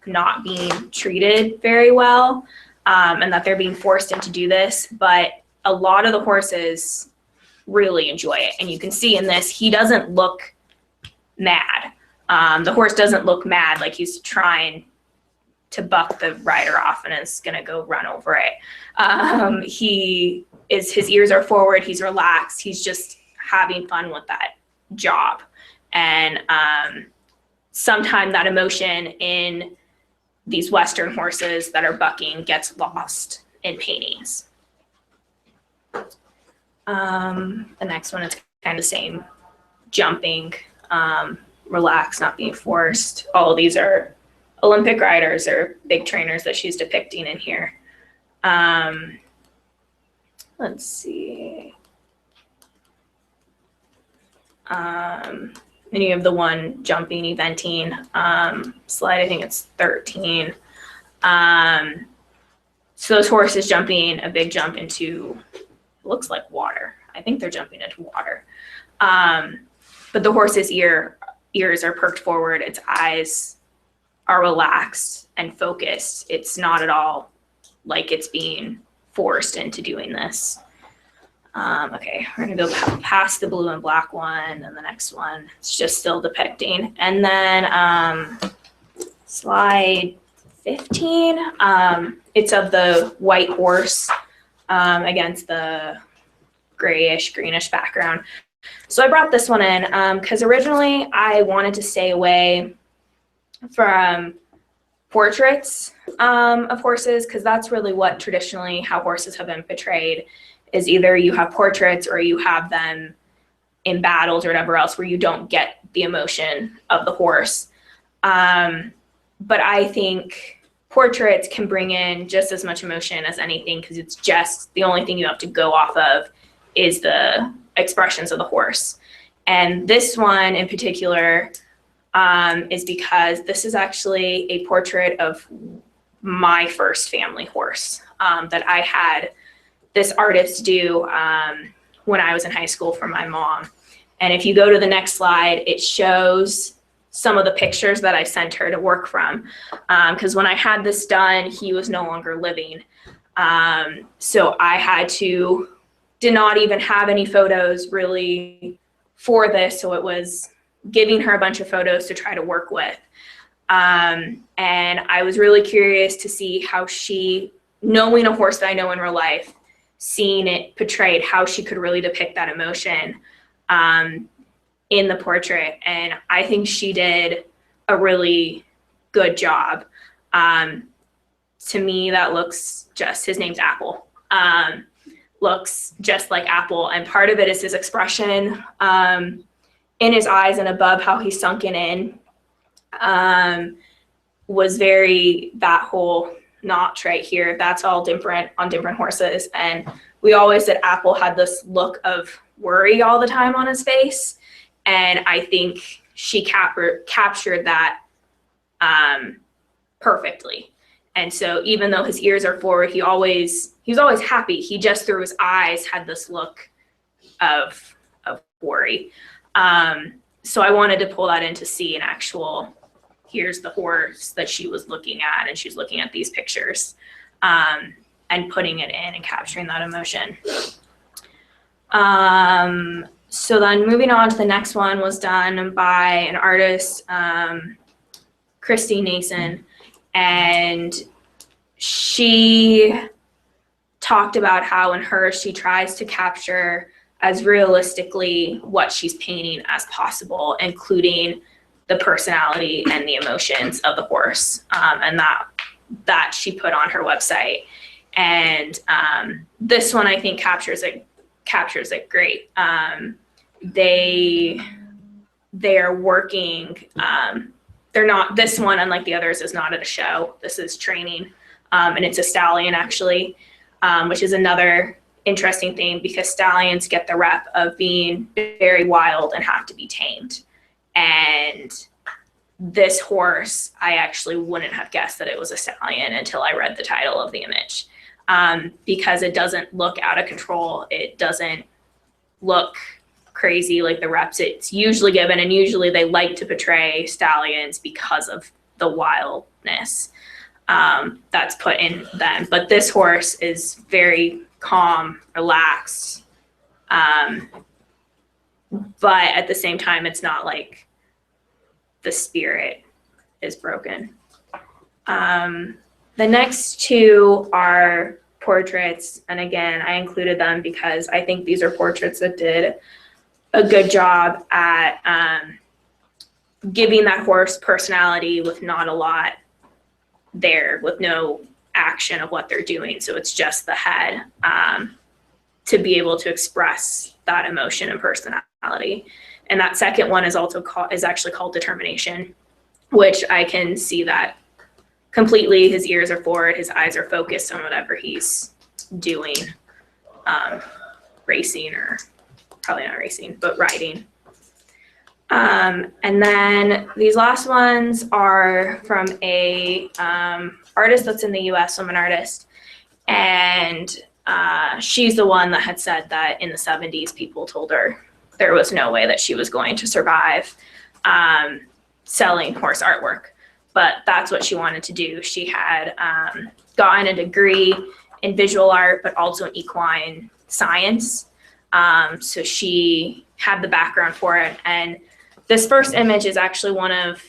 not being treated very well, and that they're being forced into do this. But a lot of the horses really enjoy it. And you can see in this, he doesn't look mad. The horse doesn't look mad, like he's trying to buck the rider off and is gonna go run over it. His ears are forward, he's relaxed, he's just having fun with that job. And sometimes that emotion in these Western horses that are bucking gets lost in paintings. The next one is kind of the same, jumping, relaxed, not being forced. All of these are Olympic riders or big trainers that she's depicting in here. Let's see. And you have the one jumping, eventing, slide, I think it's 13. So those horses jumping a big jump into, looks like water. I think they're jumping into water. But the horse's ears are perked forward, its eyes are relaxed and focused. It's not at all like it's being forced into doing this. Okay, we're gonna go past the blue and black one, and the next one, it's just still depicting. And then slide 15, it's of the white horse against the grayish, greenish background. So I brought this one in because originally I wanted to stay away from portraits of horses, because that's really what traditionally how horses have been portrayed, is either you have portraits or you have them in battles or whatever else where you don't get the emotion of the horse. But I think portraits can bring in just as much emotion as anything, because it's just the only thing you have to go off of is the expressions of the horse. And this one in particular is because this is actually a portrait of my first family horse that I had this artist do when I was in high school for my mom. And if you go to the next slide, it shows some of the pictures that I sent her to work from. Because when I had this done, he was no longer living. So I did not even have any photos really for this. So it was giving her a bunch of photos to try to work with. And I was really curious to see how she, knowing a horse that I know in real life, seeing it portrayed, how she could really depict that emotion in the portrait. And I think she did a really good job. To me, that looks just, his name's Apple, looks just like Apple. And part of it is his expression in his eyes and above how he's sunken in was very, that whole notch right here, that's all different on different horses. And we always said Apple had this look of worry all the time on his face. And I think she captured that perfectly. And so even though his ears are forward, he was always happy. He just, through his eyes, had this look of worry. So I wanted to pull that in to see an actual, here's the horse that she was looking at, and she's looking at these pictures and putting it in and capturing that emotion. So then moving on to the next one was done by an artist, Christy Nason, and she talked about how in her she tries to capture as realistically what she's painting as possible, including the personality and the emotions of the horse, and that she put on her website. And this one I think captures it great. They are working. They're not, this one, unlike the others, is not at a show. This is training, and it's a stallion actually, which is another interesting thing because stallions get the rep of being very wild and have to be tamed. And this horse, I actually wouldn't have guessed that it was a stallion until I read the title of the image, because it doesn't look out of control. It doesn't look crazy like the reps it's usually given, and usually they like to portray stallions because of the wildness that's put in them. But this horse is very calm, relaxed, but at the same time, it's not like the spirit is broken. The next two are portraits, and again, I included them because I think these are portraits that did a good job at giving that horse personality with not a lot there, with no action of what they're doing. So it's just the head to be able to express that emotion and personality. And that second one is actually called Determination, which I can see that completely. His ears are forward, his eyes are focused on whatever he's doing, racing, or probably not racing, but riding. And then these last ones are from a artist that's in the US, woman artist, and she's the one that had said that in the 70s people told her there was no way that she was going to survive selling horse artwork, but that's what she wanted to do. She had gotten a degree in visual art, but also in equine science, so she had the background for it. And this first image is actually one of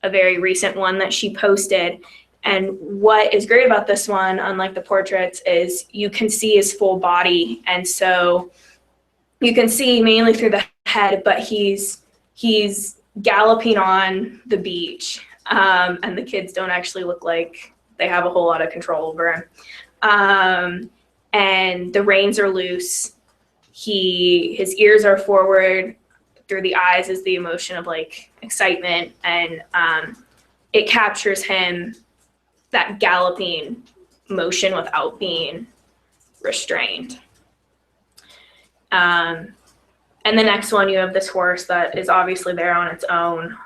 a very recent one that she posted. And what is great about this one, unlike the portraits, is you can see his full body. And so you can see mainly through the head, but he's galloping on the beach. And the kids don't actually look like they have a whole lot of control over him. And the reins are loose. His ears are forward. Through the eyes is the emotion of like excitement, and it captures him, that galloping motion without being restrained. And the next one, you have this horse that is obviously there on its own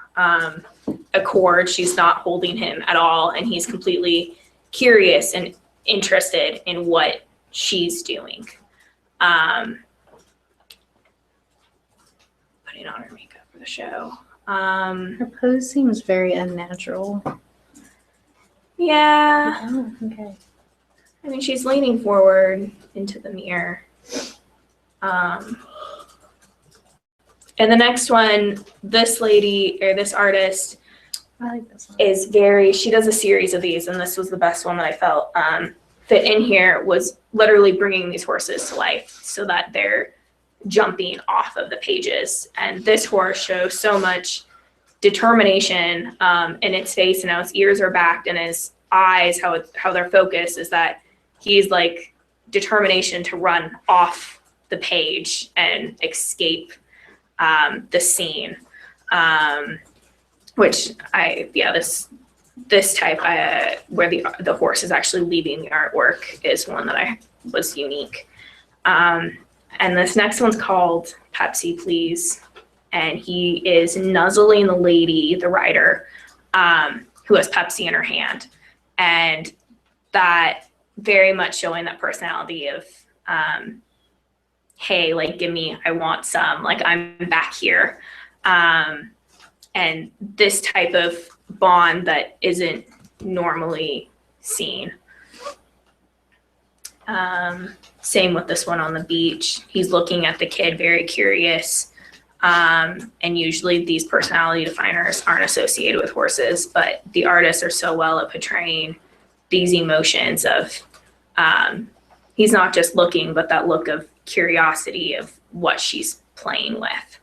accord. She's not holding him at all, and he's completely curious and interested in what she's doing. Putting on her makeup for the show. Her pose seems very unnatural. Yeah. Oh, okay. I mean, she's leaning forward into the mirror. And the next one, this lady, or this artist, I like this one. is she does a series of these, and this was the best one that I felt fit in here, was literally bringing these horses to life so that they're jumping off of the pages. And this horse shows so much determination in its face, and how its ears are backed, and his eyes, how they're focused, is that he's like determination to run off the page and escape the scene, which this type where the horse is actually leaving the artwork is one that was unique. And this next one's called Pepsi Please, and he is nuzzling the lady, the rider, who has Pepsi in her hand, and that very much showing that personality of hey, like, give me, I want some, like, I'm back here. And this type of bond that isn't normally seen. Same with this one on the beach. He's looking at the kid, very curious. And usually these personality definers aren't associated with horses, but the artists are so well at portraying these emotions of, he's not just looking, but that look of curiosity of what she's playing with.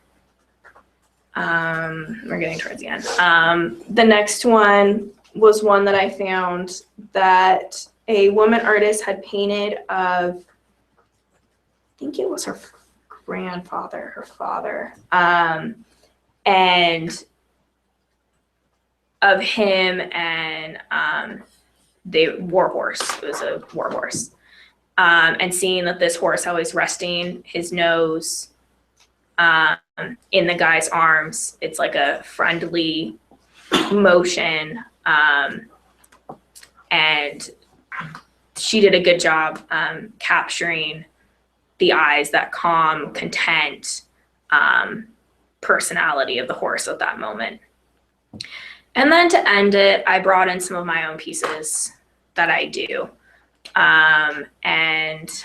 We're getting towards the end. The next one was one that I found that a woman artist had painted of, I think it was her grandfather, her father, and of him and the war horse. It was a war horse. And seeing that this horse always resting his nose in the guy's arms, it's like a friendly motion. And she did a good job capturing the eyes, that calm, content personality of the horse at that moment. And then to end it, I brought in some of my own pieces that I do. And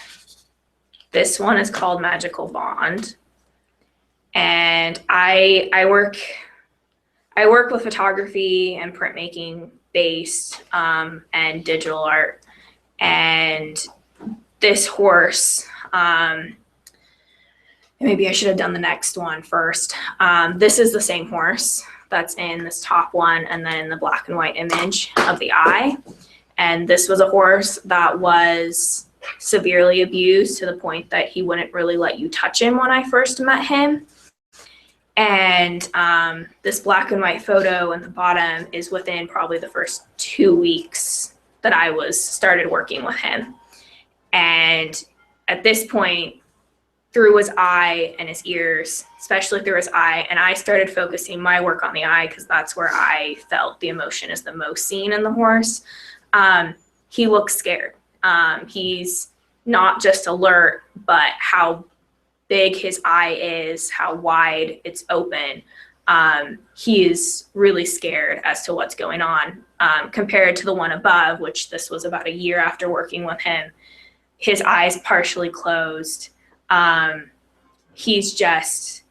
this one is called Magical Bond. And I work with photography and printmaking based and digital art. And this horse, maybe I should have done the next one first. This is the same horse that's in this top one, and then the black and white image of the eye. And this was a horse that was severely abused to the point that he wouldn't really let you touch him when I first met him. And this black and white photo in the bottom is within probably the first 2 weeks that I started working with him. And at this point, through his eye and his ears, especially through his eye, and I started focusing my work on the eye because that's where I felt the emotion is the most seen in the horse. He looks scared. He's not just alert, but how big his eye is, how wide it's open. He is really scared as to what's going on. Compared to the one above, which this was about a year after working with him, his eyes partially closed. He's just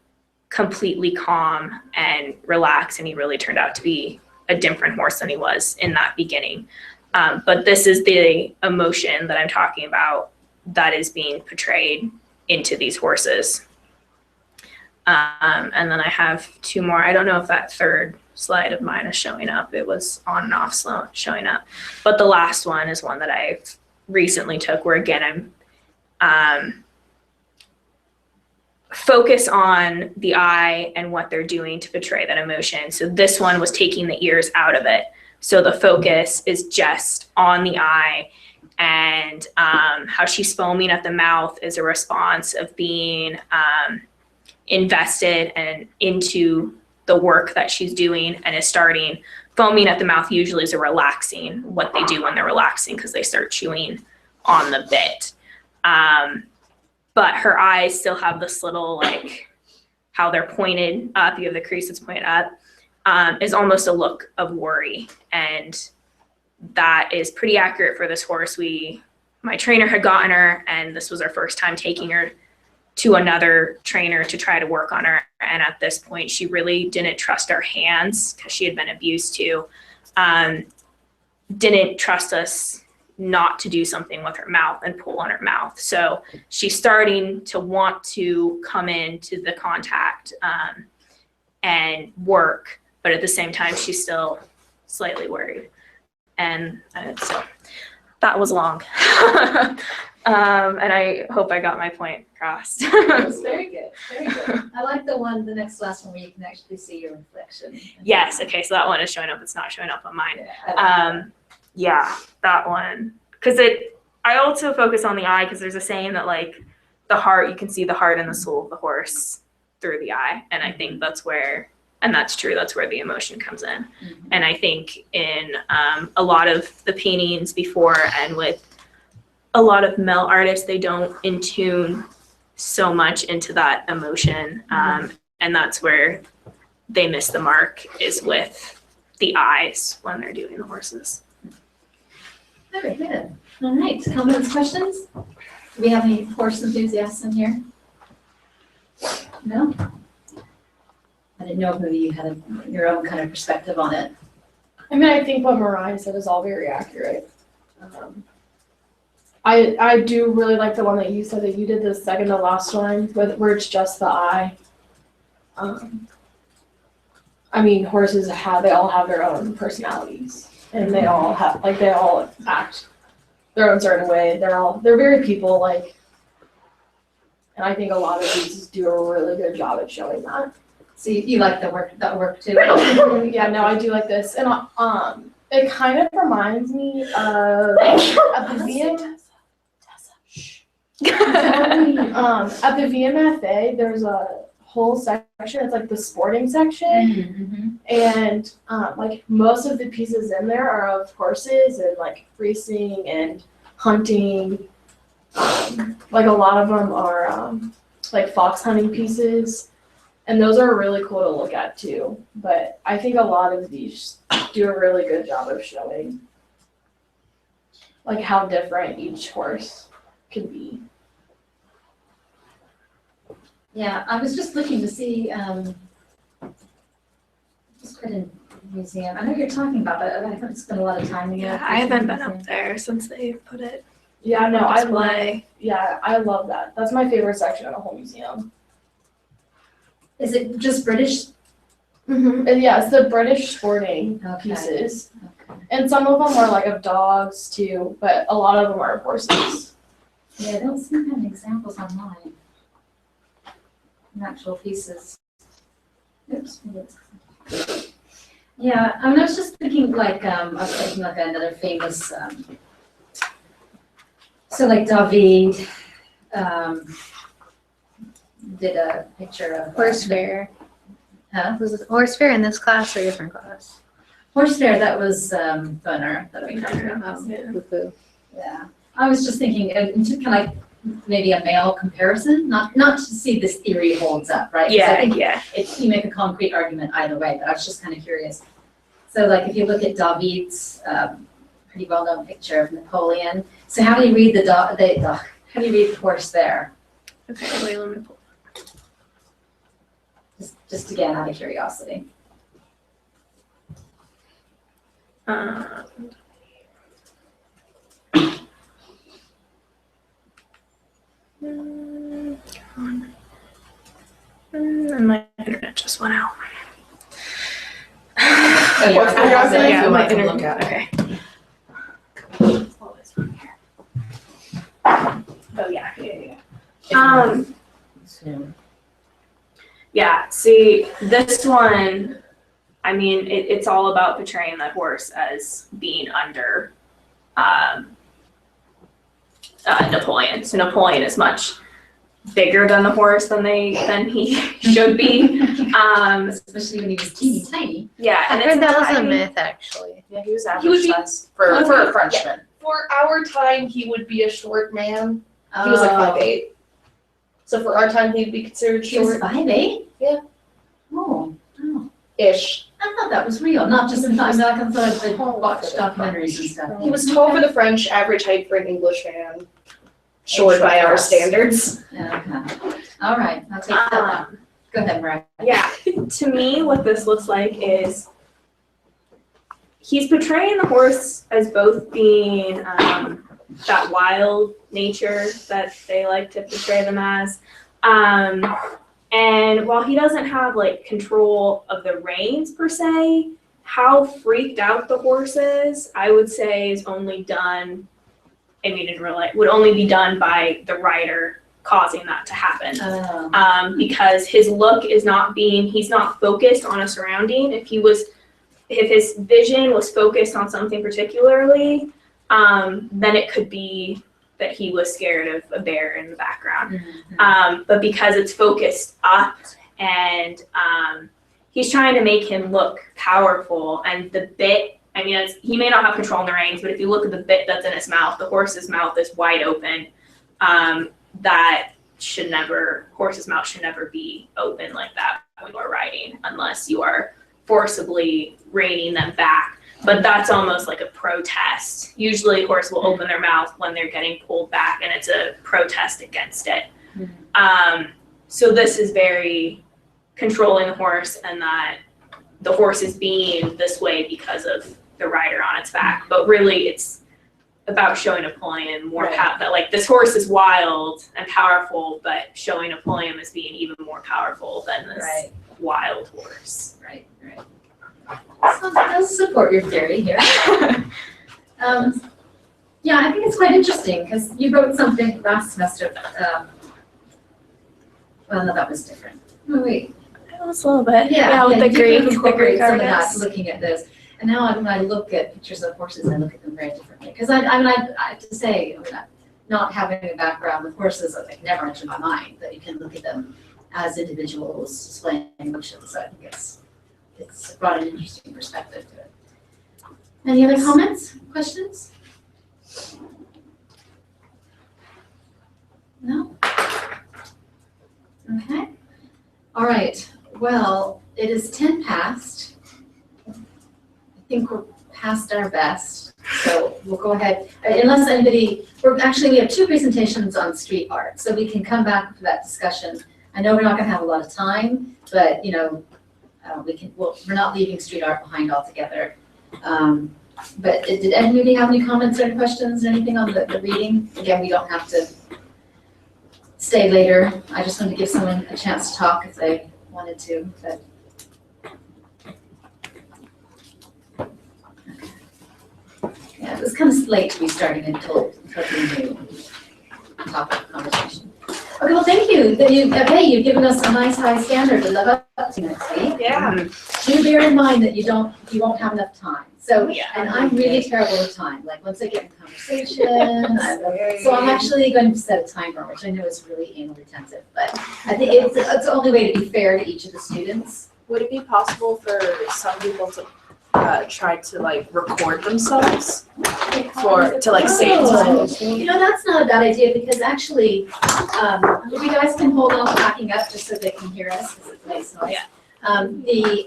completely calm and relaxed, and he really turned out to be a different horse than he was in that beginning. But this is the emotion that I'm talking about that is being portrayed into these horses. And then I have 2 more. I don't know if that third slide of mine is showing up. It was on and off slow showing up. But the last one is one that I recently took where, again, I'm focus on the eye and what they're doing to portray that emotion. So this one was taking the ears out of it. So the focus is just on the eye, and how she's foaming at the mouth is a response of being invested and into the work that she's doing, and is starting. Foaming at the mouth usually is a relaxing, what they do when they're relaxing, because they start chewing on the bit. But her eyes still have this little, like, how they're pointed up, you have the crease that's pointed up, is almost a look of worry. And that is pretty accurate for this horse. My trainer had gotten her, and this was our first time taking her to another trainer to try to work on her. And at this point, she really didn't trust our hands because she had been abused too. Didn't trust us not to do something with her mouth and pull on her mouth. So she's starting to want to come into the contact and work, but at the same time, she's still slightly worried. And so that was long. And I hope I got my point across. That was very good, very good. I like the next last one where you can actually see your reflection. Yes, okay, so that one is showing up. It's not showing up on mine. Yeah, Yeah, that one. Because I also focus on the eye, because there's a saying that, like, the heart, you can see the heart and the soul of the horse through the eye. And I think that's where, and that's true, that's where the emotion comes in. Mm-hmm. And I think in a lot of the paintings before, and with a lot of male artists, they don't in tune so much into that emotion. And that's where they miss the mark, is with the eyes when they're doing the horses. Very good. All right, comments, questions? Do we have any horse enthusiasts in here? No? I didn't know if maybe you had your own kind of perspective on it. I mean, I think what Mariah said is all very accurate. I do really like the one that you said that you did, the second to last one where it's just the eye. I mean, horses they all have their own personalities, and they all act their own certain way. They're very people-like, and I think a lot of these do a really good job at showing that. So you like that work too? Yeah, no, I do like this, and it kind of reminds me of at the VMFA. There's a whole section. It's like the sporting section, and like most of the pieces in there are of horses and like racing and hunting. Like a lot of them are like fox hunting pieces. And those are really cool to look at too. But I think a lot of these do a really good job of showing like how different each horse can be. Yeah, I was just looking to see, just put in museum. I know you're talking about it, I haven't spent a lot of time yet. Yeah, I haven't been up there since they put it. Yeah, no, I love that. That's my favorite section of the whole museum. Is it just British? And yeah, it's the British sporting pieces. Okay. And some of them are like of dogs too, but a lot of them are of horses. Yeah, I don't seem to have examples online. Actual pieces. Oops. Yeah, I mean, I was just thinking like, I was thinking like another famous, so like David, did a picture of Horse fair. Huh? Was it horse fair in this class or a different class? Horse fair, that was Funner that we talked about. Yeah. I was just thinking, kind of maybe a male comparison, not to see this theory holds up, right? Yeah, I think yeah. You make a concrete argument either way, but I was just kind of curious. So like if you look at David's pretty well-known picture of Napoleon, so how do you read how do you read the horse there? Okay, wait, let me pull. Just again, out of curiosity. And my internet just went out. Yeah, my internet. Look at it. Okay. Oh yeah. Yeah, see, this one, I mean, it's all about portraying that horse as being under Napoleon. So Napoleon is much bigger than the horse than he should be. Especially when he was teeny tiny. Yeah, I heard that was a myth actually. Yeah, he was He would average be- size for a Frenchman. For our time, he would be a short man. He was like 5'8". So for our time, he'd be considered He was short. 5'8"? Yeah. Oh. Ish. I thought that was real, not just in time. I thought I'd watched documentaries and stuff. He was tall for the French, average height for an English man. Short by our standards. Yeah, okay. All right, I'll take that one. Go ahead, Mariah. Yeah, to me, what this looks like is he's portraying the horse as both being that wild nature that they like to portray them as. And while he doesn't have like control of the reins per se, how freaked out the horse is, I would say is only done, I mean in real life, would only be done by the rider causing that to happen. Because his look is he's not focused on a surrounding. If his vision was focused on something particularly, then it could be that he was scared of a bear in the background. Mm-hmm. But because it's focused up and he's trying to make him look powerful, and the bit, I mean, he may not have control on the reins, but if you look at the bit that's in his mouth, the horse's mouth is wide open. Horse's mouth should never be open like that when you're riding, unless you are forcibly reining them back. but that's almost like a protest. Usually a horse will open their mouth when they're getting pulled back and it's a protest against it. So this is very controlling the horse and that the horse is being this way because of the rider on its back, but really it's about showing Apollyon more that like this horse is wild and powerful, but showing Apollyon as being even more powerful than this wild horse. Right. So I'll support your theory here. Yeah, I think it's quite interesting because you wrote something last semester. Well, no, that was different. Oh, wait. It was a little bit. Yeah, with the you Greek, could the incorporate Greek some of that, artists. looking at those. And now when I look at pictures of horses, I look at them very differently. Because I have to say, not having a background with horses, like never entered my mind that you can look at them as individuals displaying emotions. So I think it's brought an interesting perspective to it. Any other comments, questions? No? Okay. All right. Well, it is 10 past. I think we're past our best. So we'll go ahead, unless anybody, we have 2 presentations on street art, so we can come back for that discussion. I know we're not gonna have a lot of time, but we're not leaving street art behind altogether. But did anybody have any comments or questions, or anything on the reading? Again, we don't have to stay later. I just wanted to give someone a chance to talk if they wanted to, but. Yeah, it was kind of late to be starting a totally new topic of conversation. Okay, well, thank you. You've given us a nice high standard to live up to next week. Yeah. Do bear in mind that you won't have enough time. So, and I'm really terrible with time. Like once I get in conversation, so I'm actually going to set a timer, which I know is really anal retentive, but I think it's the only way to be fair to each of the students. Would it be possible for some people to try to like record themselves to like save time? That's not a bad idea because actually, you guys can hold on packing up just so they can hear us because it's nice noise.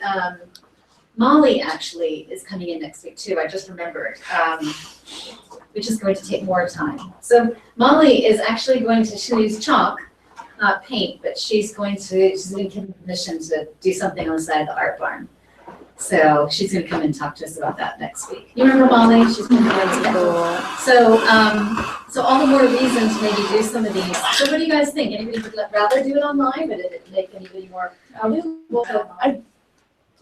Molly actually is coming in next week too. I just remembered, which is going to take more time. So Molly is actually going to use chalk, not paint, but she's going to give permission to do something on the side of the art barn. So she's going to come and talk to us about that next week. You remember Molly? She's been doing cool. So all the more reason to maybe do some of these. So what do you guys think? Anybody would rather do it online, but did it make anybody more?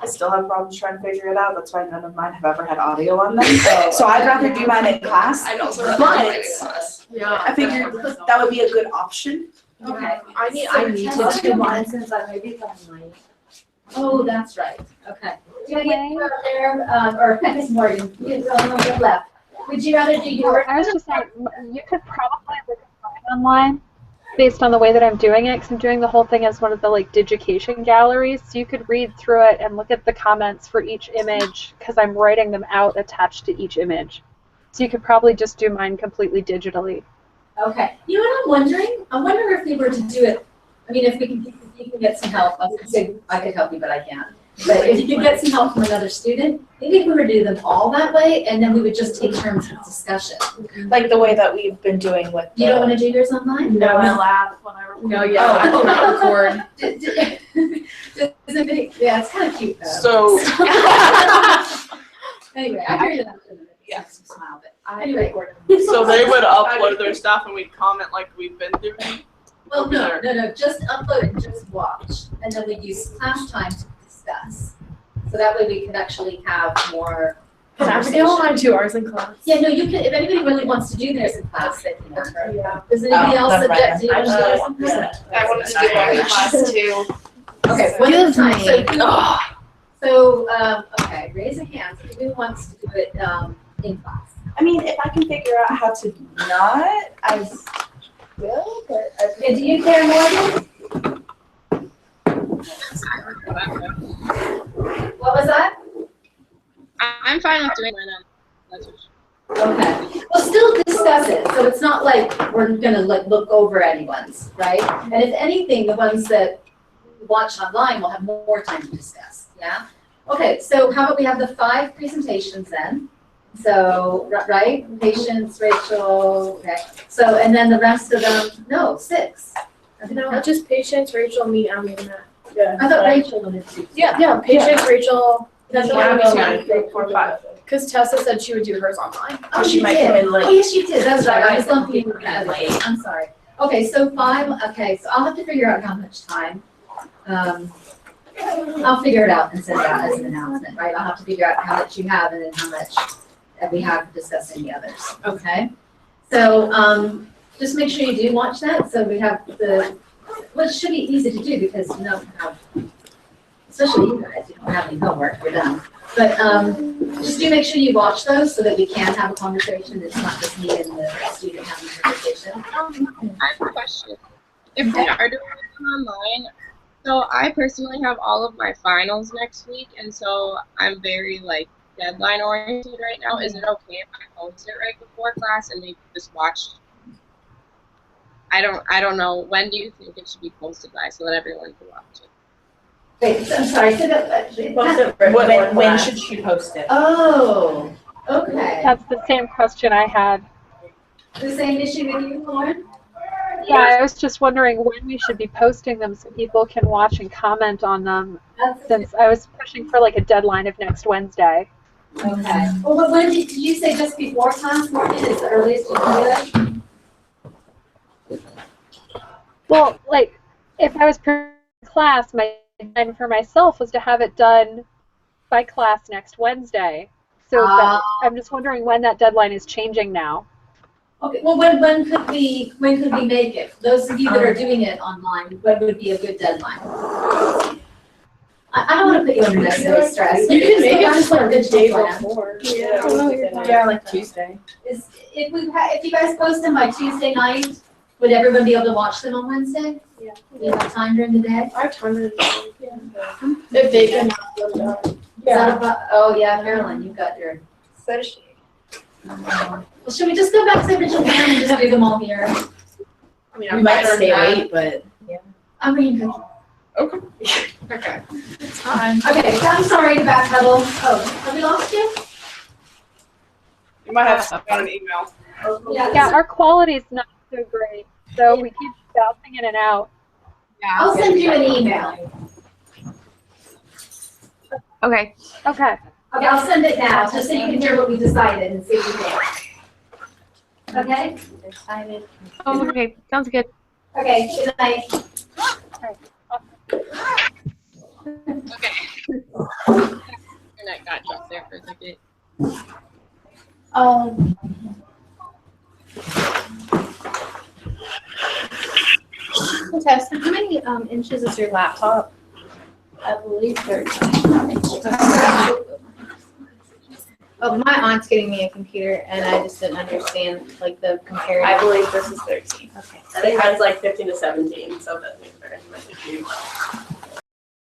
I still have problems trying to figure it out. That's why none of mine have ever had audio on them. So I'd rather do mine in class. I'd also rather do mine in class. Yeah, I figured that would be a good option. Okay. I need to do mine since I may be coming late. Oh, that's right. Okay. Do you want to get out there, or Miss Morgan? You get on the left. Would you rather do yours? I was just saying, you could probably look at mine online based on the way that I'm doing it, because I'm doing the whole thing as one of the like digication galleries. So you could read through it and look at the comments for each image, because I'm writing them out attached to each image. So you could probably just do mine completely digitally. Okay. You know what I'm wondering? I wonder if we were to do it. I mean, if you can get some help. I was gonna say I could help you, but I can't. But if you could get some help from another student, maybe if we were to do them all that way, and then we would just take turns of discussion. Like the way that we've been doing with. You don't want to do yours online? No, I laugh when I record. No, yeah, I cannot record. Yeah, it's kind of cute though. So Anyway, I heard that. Yeah, smile, but anyway. so they would upload their stuff and we'd comment like we've been doing. Well, no, just upload it, just watch, and then we use class time to discuss. So that way we can actually have more conversation. I 2 hours in class. Yeah, no, you can, if anybody really wants to do theirs in class, they can. Yeah. Does anybody else that's right. object to doing theirs in person? I wanted to do mine in class too. Okay, one at a time. So, okay, raise a hand. Who wants to do it in class? I mean, if I can figure out how to not, I will, but Okay, do you care, Morgan? What was that? I'm fine with doing mine on. Okay, we'll still discuss it, so it's not like we're gonna look over anyone's, right? And if anything, the ones that watch online will have more time to discuss, yeah? Okay, so how about we have the 5 presentations then? So, right, Patience, Rachel, okay. So, and then the rest of them, no, 6. No, just Patience, Rachel, me, and Matt. Yeah. I thought Rachel wanted to. Yeah, Patience, Rachel. That's Yeah, what me I'm too. 4, 5. Because Tessa said she would do hers online. Oh, She you might did. come in late. Oh, yes, you did. That's right. I was Right. lumping you in late. I'm sorry. Okay, so 5. Okay, so I'll have to figure out how much time. I'll figure it out and send it out as an announcement, right? I'll have to figure out how much you have and then how much that we have to discuss any others. Okay. So just make sure you do watch that. So we have well, it should be easy to do because you don't have, especially you guys, you don't have any homework. We're done. But just do make sure you watch those so that we can have a conversation. It's not just me and the student having a conversation. I have a question. If we are doing it online, so I personally have all of my finals next week, and so I'm very like deadline oriented right now. Is it okay if I post it right before class and maybe just watch? I don't know. When do you think it should be posted by so that everyone can watch it? Wait, I'm sorry. Say that. When should she post it? Oh, okay. That's the same question I had. The same issue with you, Lauren? Yeah, I was just wondering when we should be posting them so people can watch and comment on them, since I was pushing for like a deadline of next Wednesday. Okay. Well, when did you say just before class, Morgan, is the earliest you can do it? Well, like, if I was per class, my deadline for myself was to have it done by class next Wednesday. So I'm just wondering when that deadline is changing now. Okay, well, when could we make it? Those of you that are doing it online, when would be a good deadline? I don't want to put you under necessary stress. You can make it just like the original day plan. before. Yeah, like Tuesday. If you guys post them by Tuesday night, would everyone be able to watch them on Wednesday? Yeah. You have time during the day? I have time to if they can have them done. Oh, yeah, Carolyn, you've got your. So does she. Well, should we just go back to the original plan and just do them all here? I mean, We might stay late, but I mean, Okay. okay. It's fine. Okay, I'm sorry to backpedal. Oh, have we lost you? You might have sent out an email. Yeah, our quality's not so great, so we keep bouncing in and out. I'll send you an email. Okay. Okay. Okay, I'll send it now, just so you can hear what we decided and see what we did. Okay? Decided. Oh, okay. Sounds good. Okay, good night. Okay. Internet got dropped there for a second. Tess, how many inches is your laptop? I believe 13. Oh, my aunt's getting me a computer, and I just didn't understand like the comparative. I believe this is 13. Okay. I think mine's like 15 to 17, so that makes very much a huge.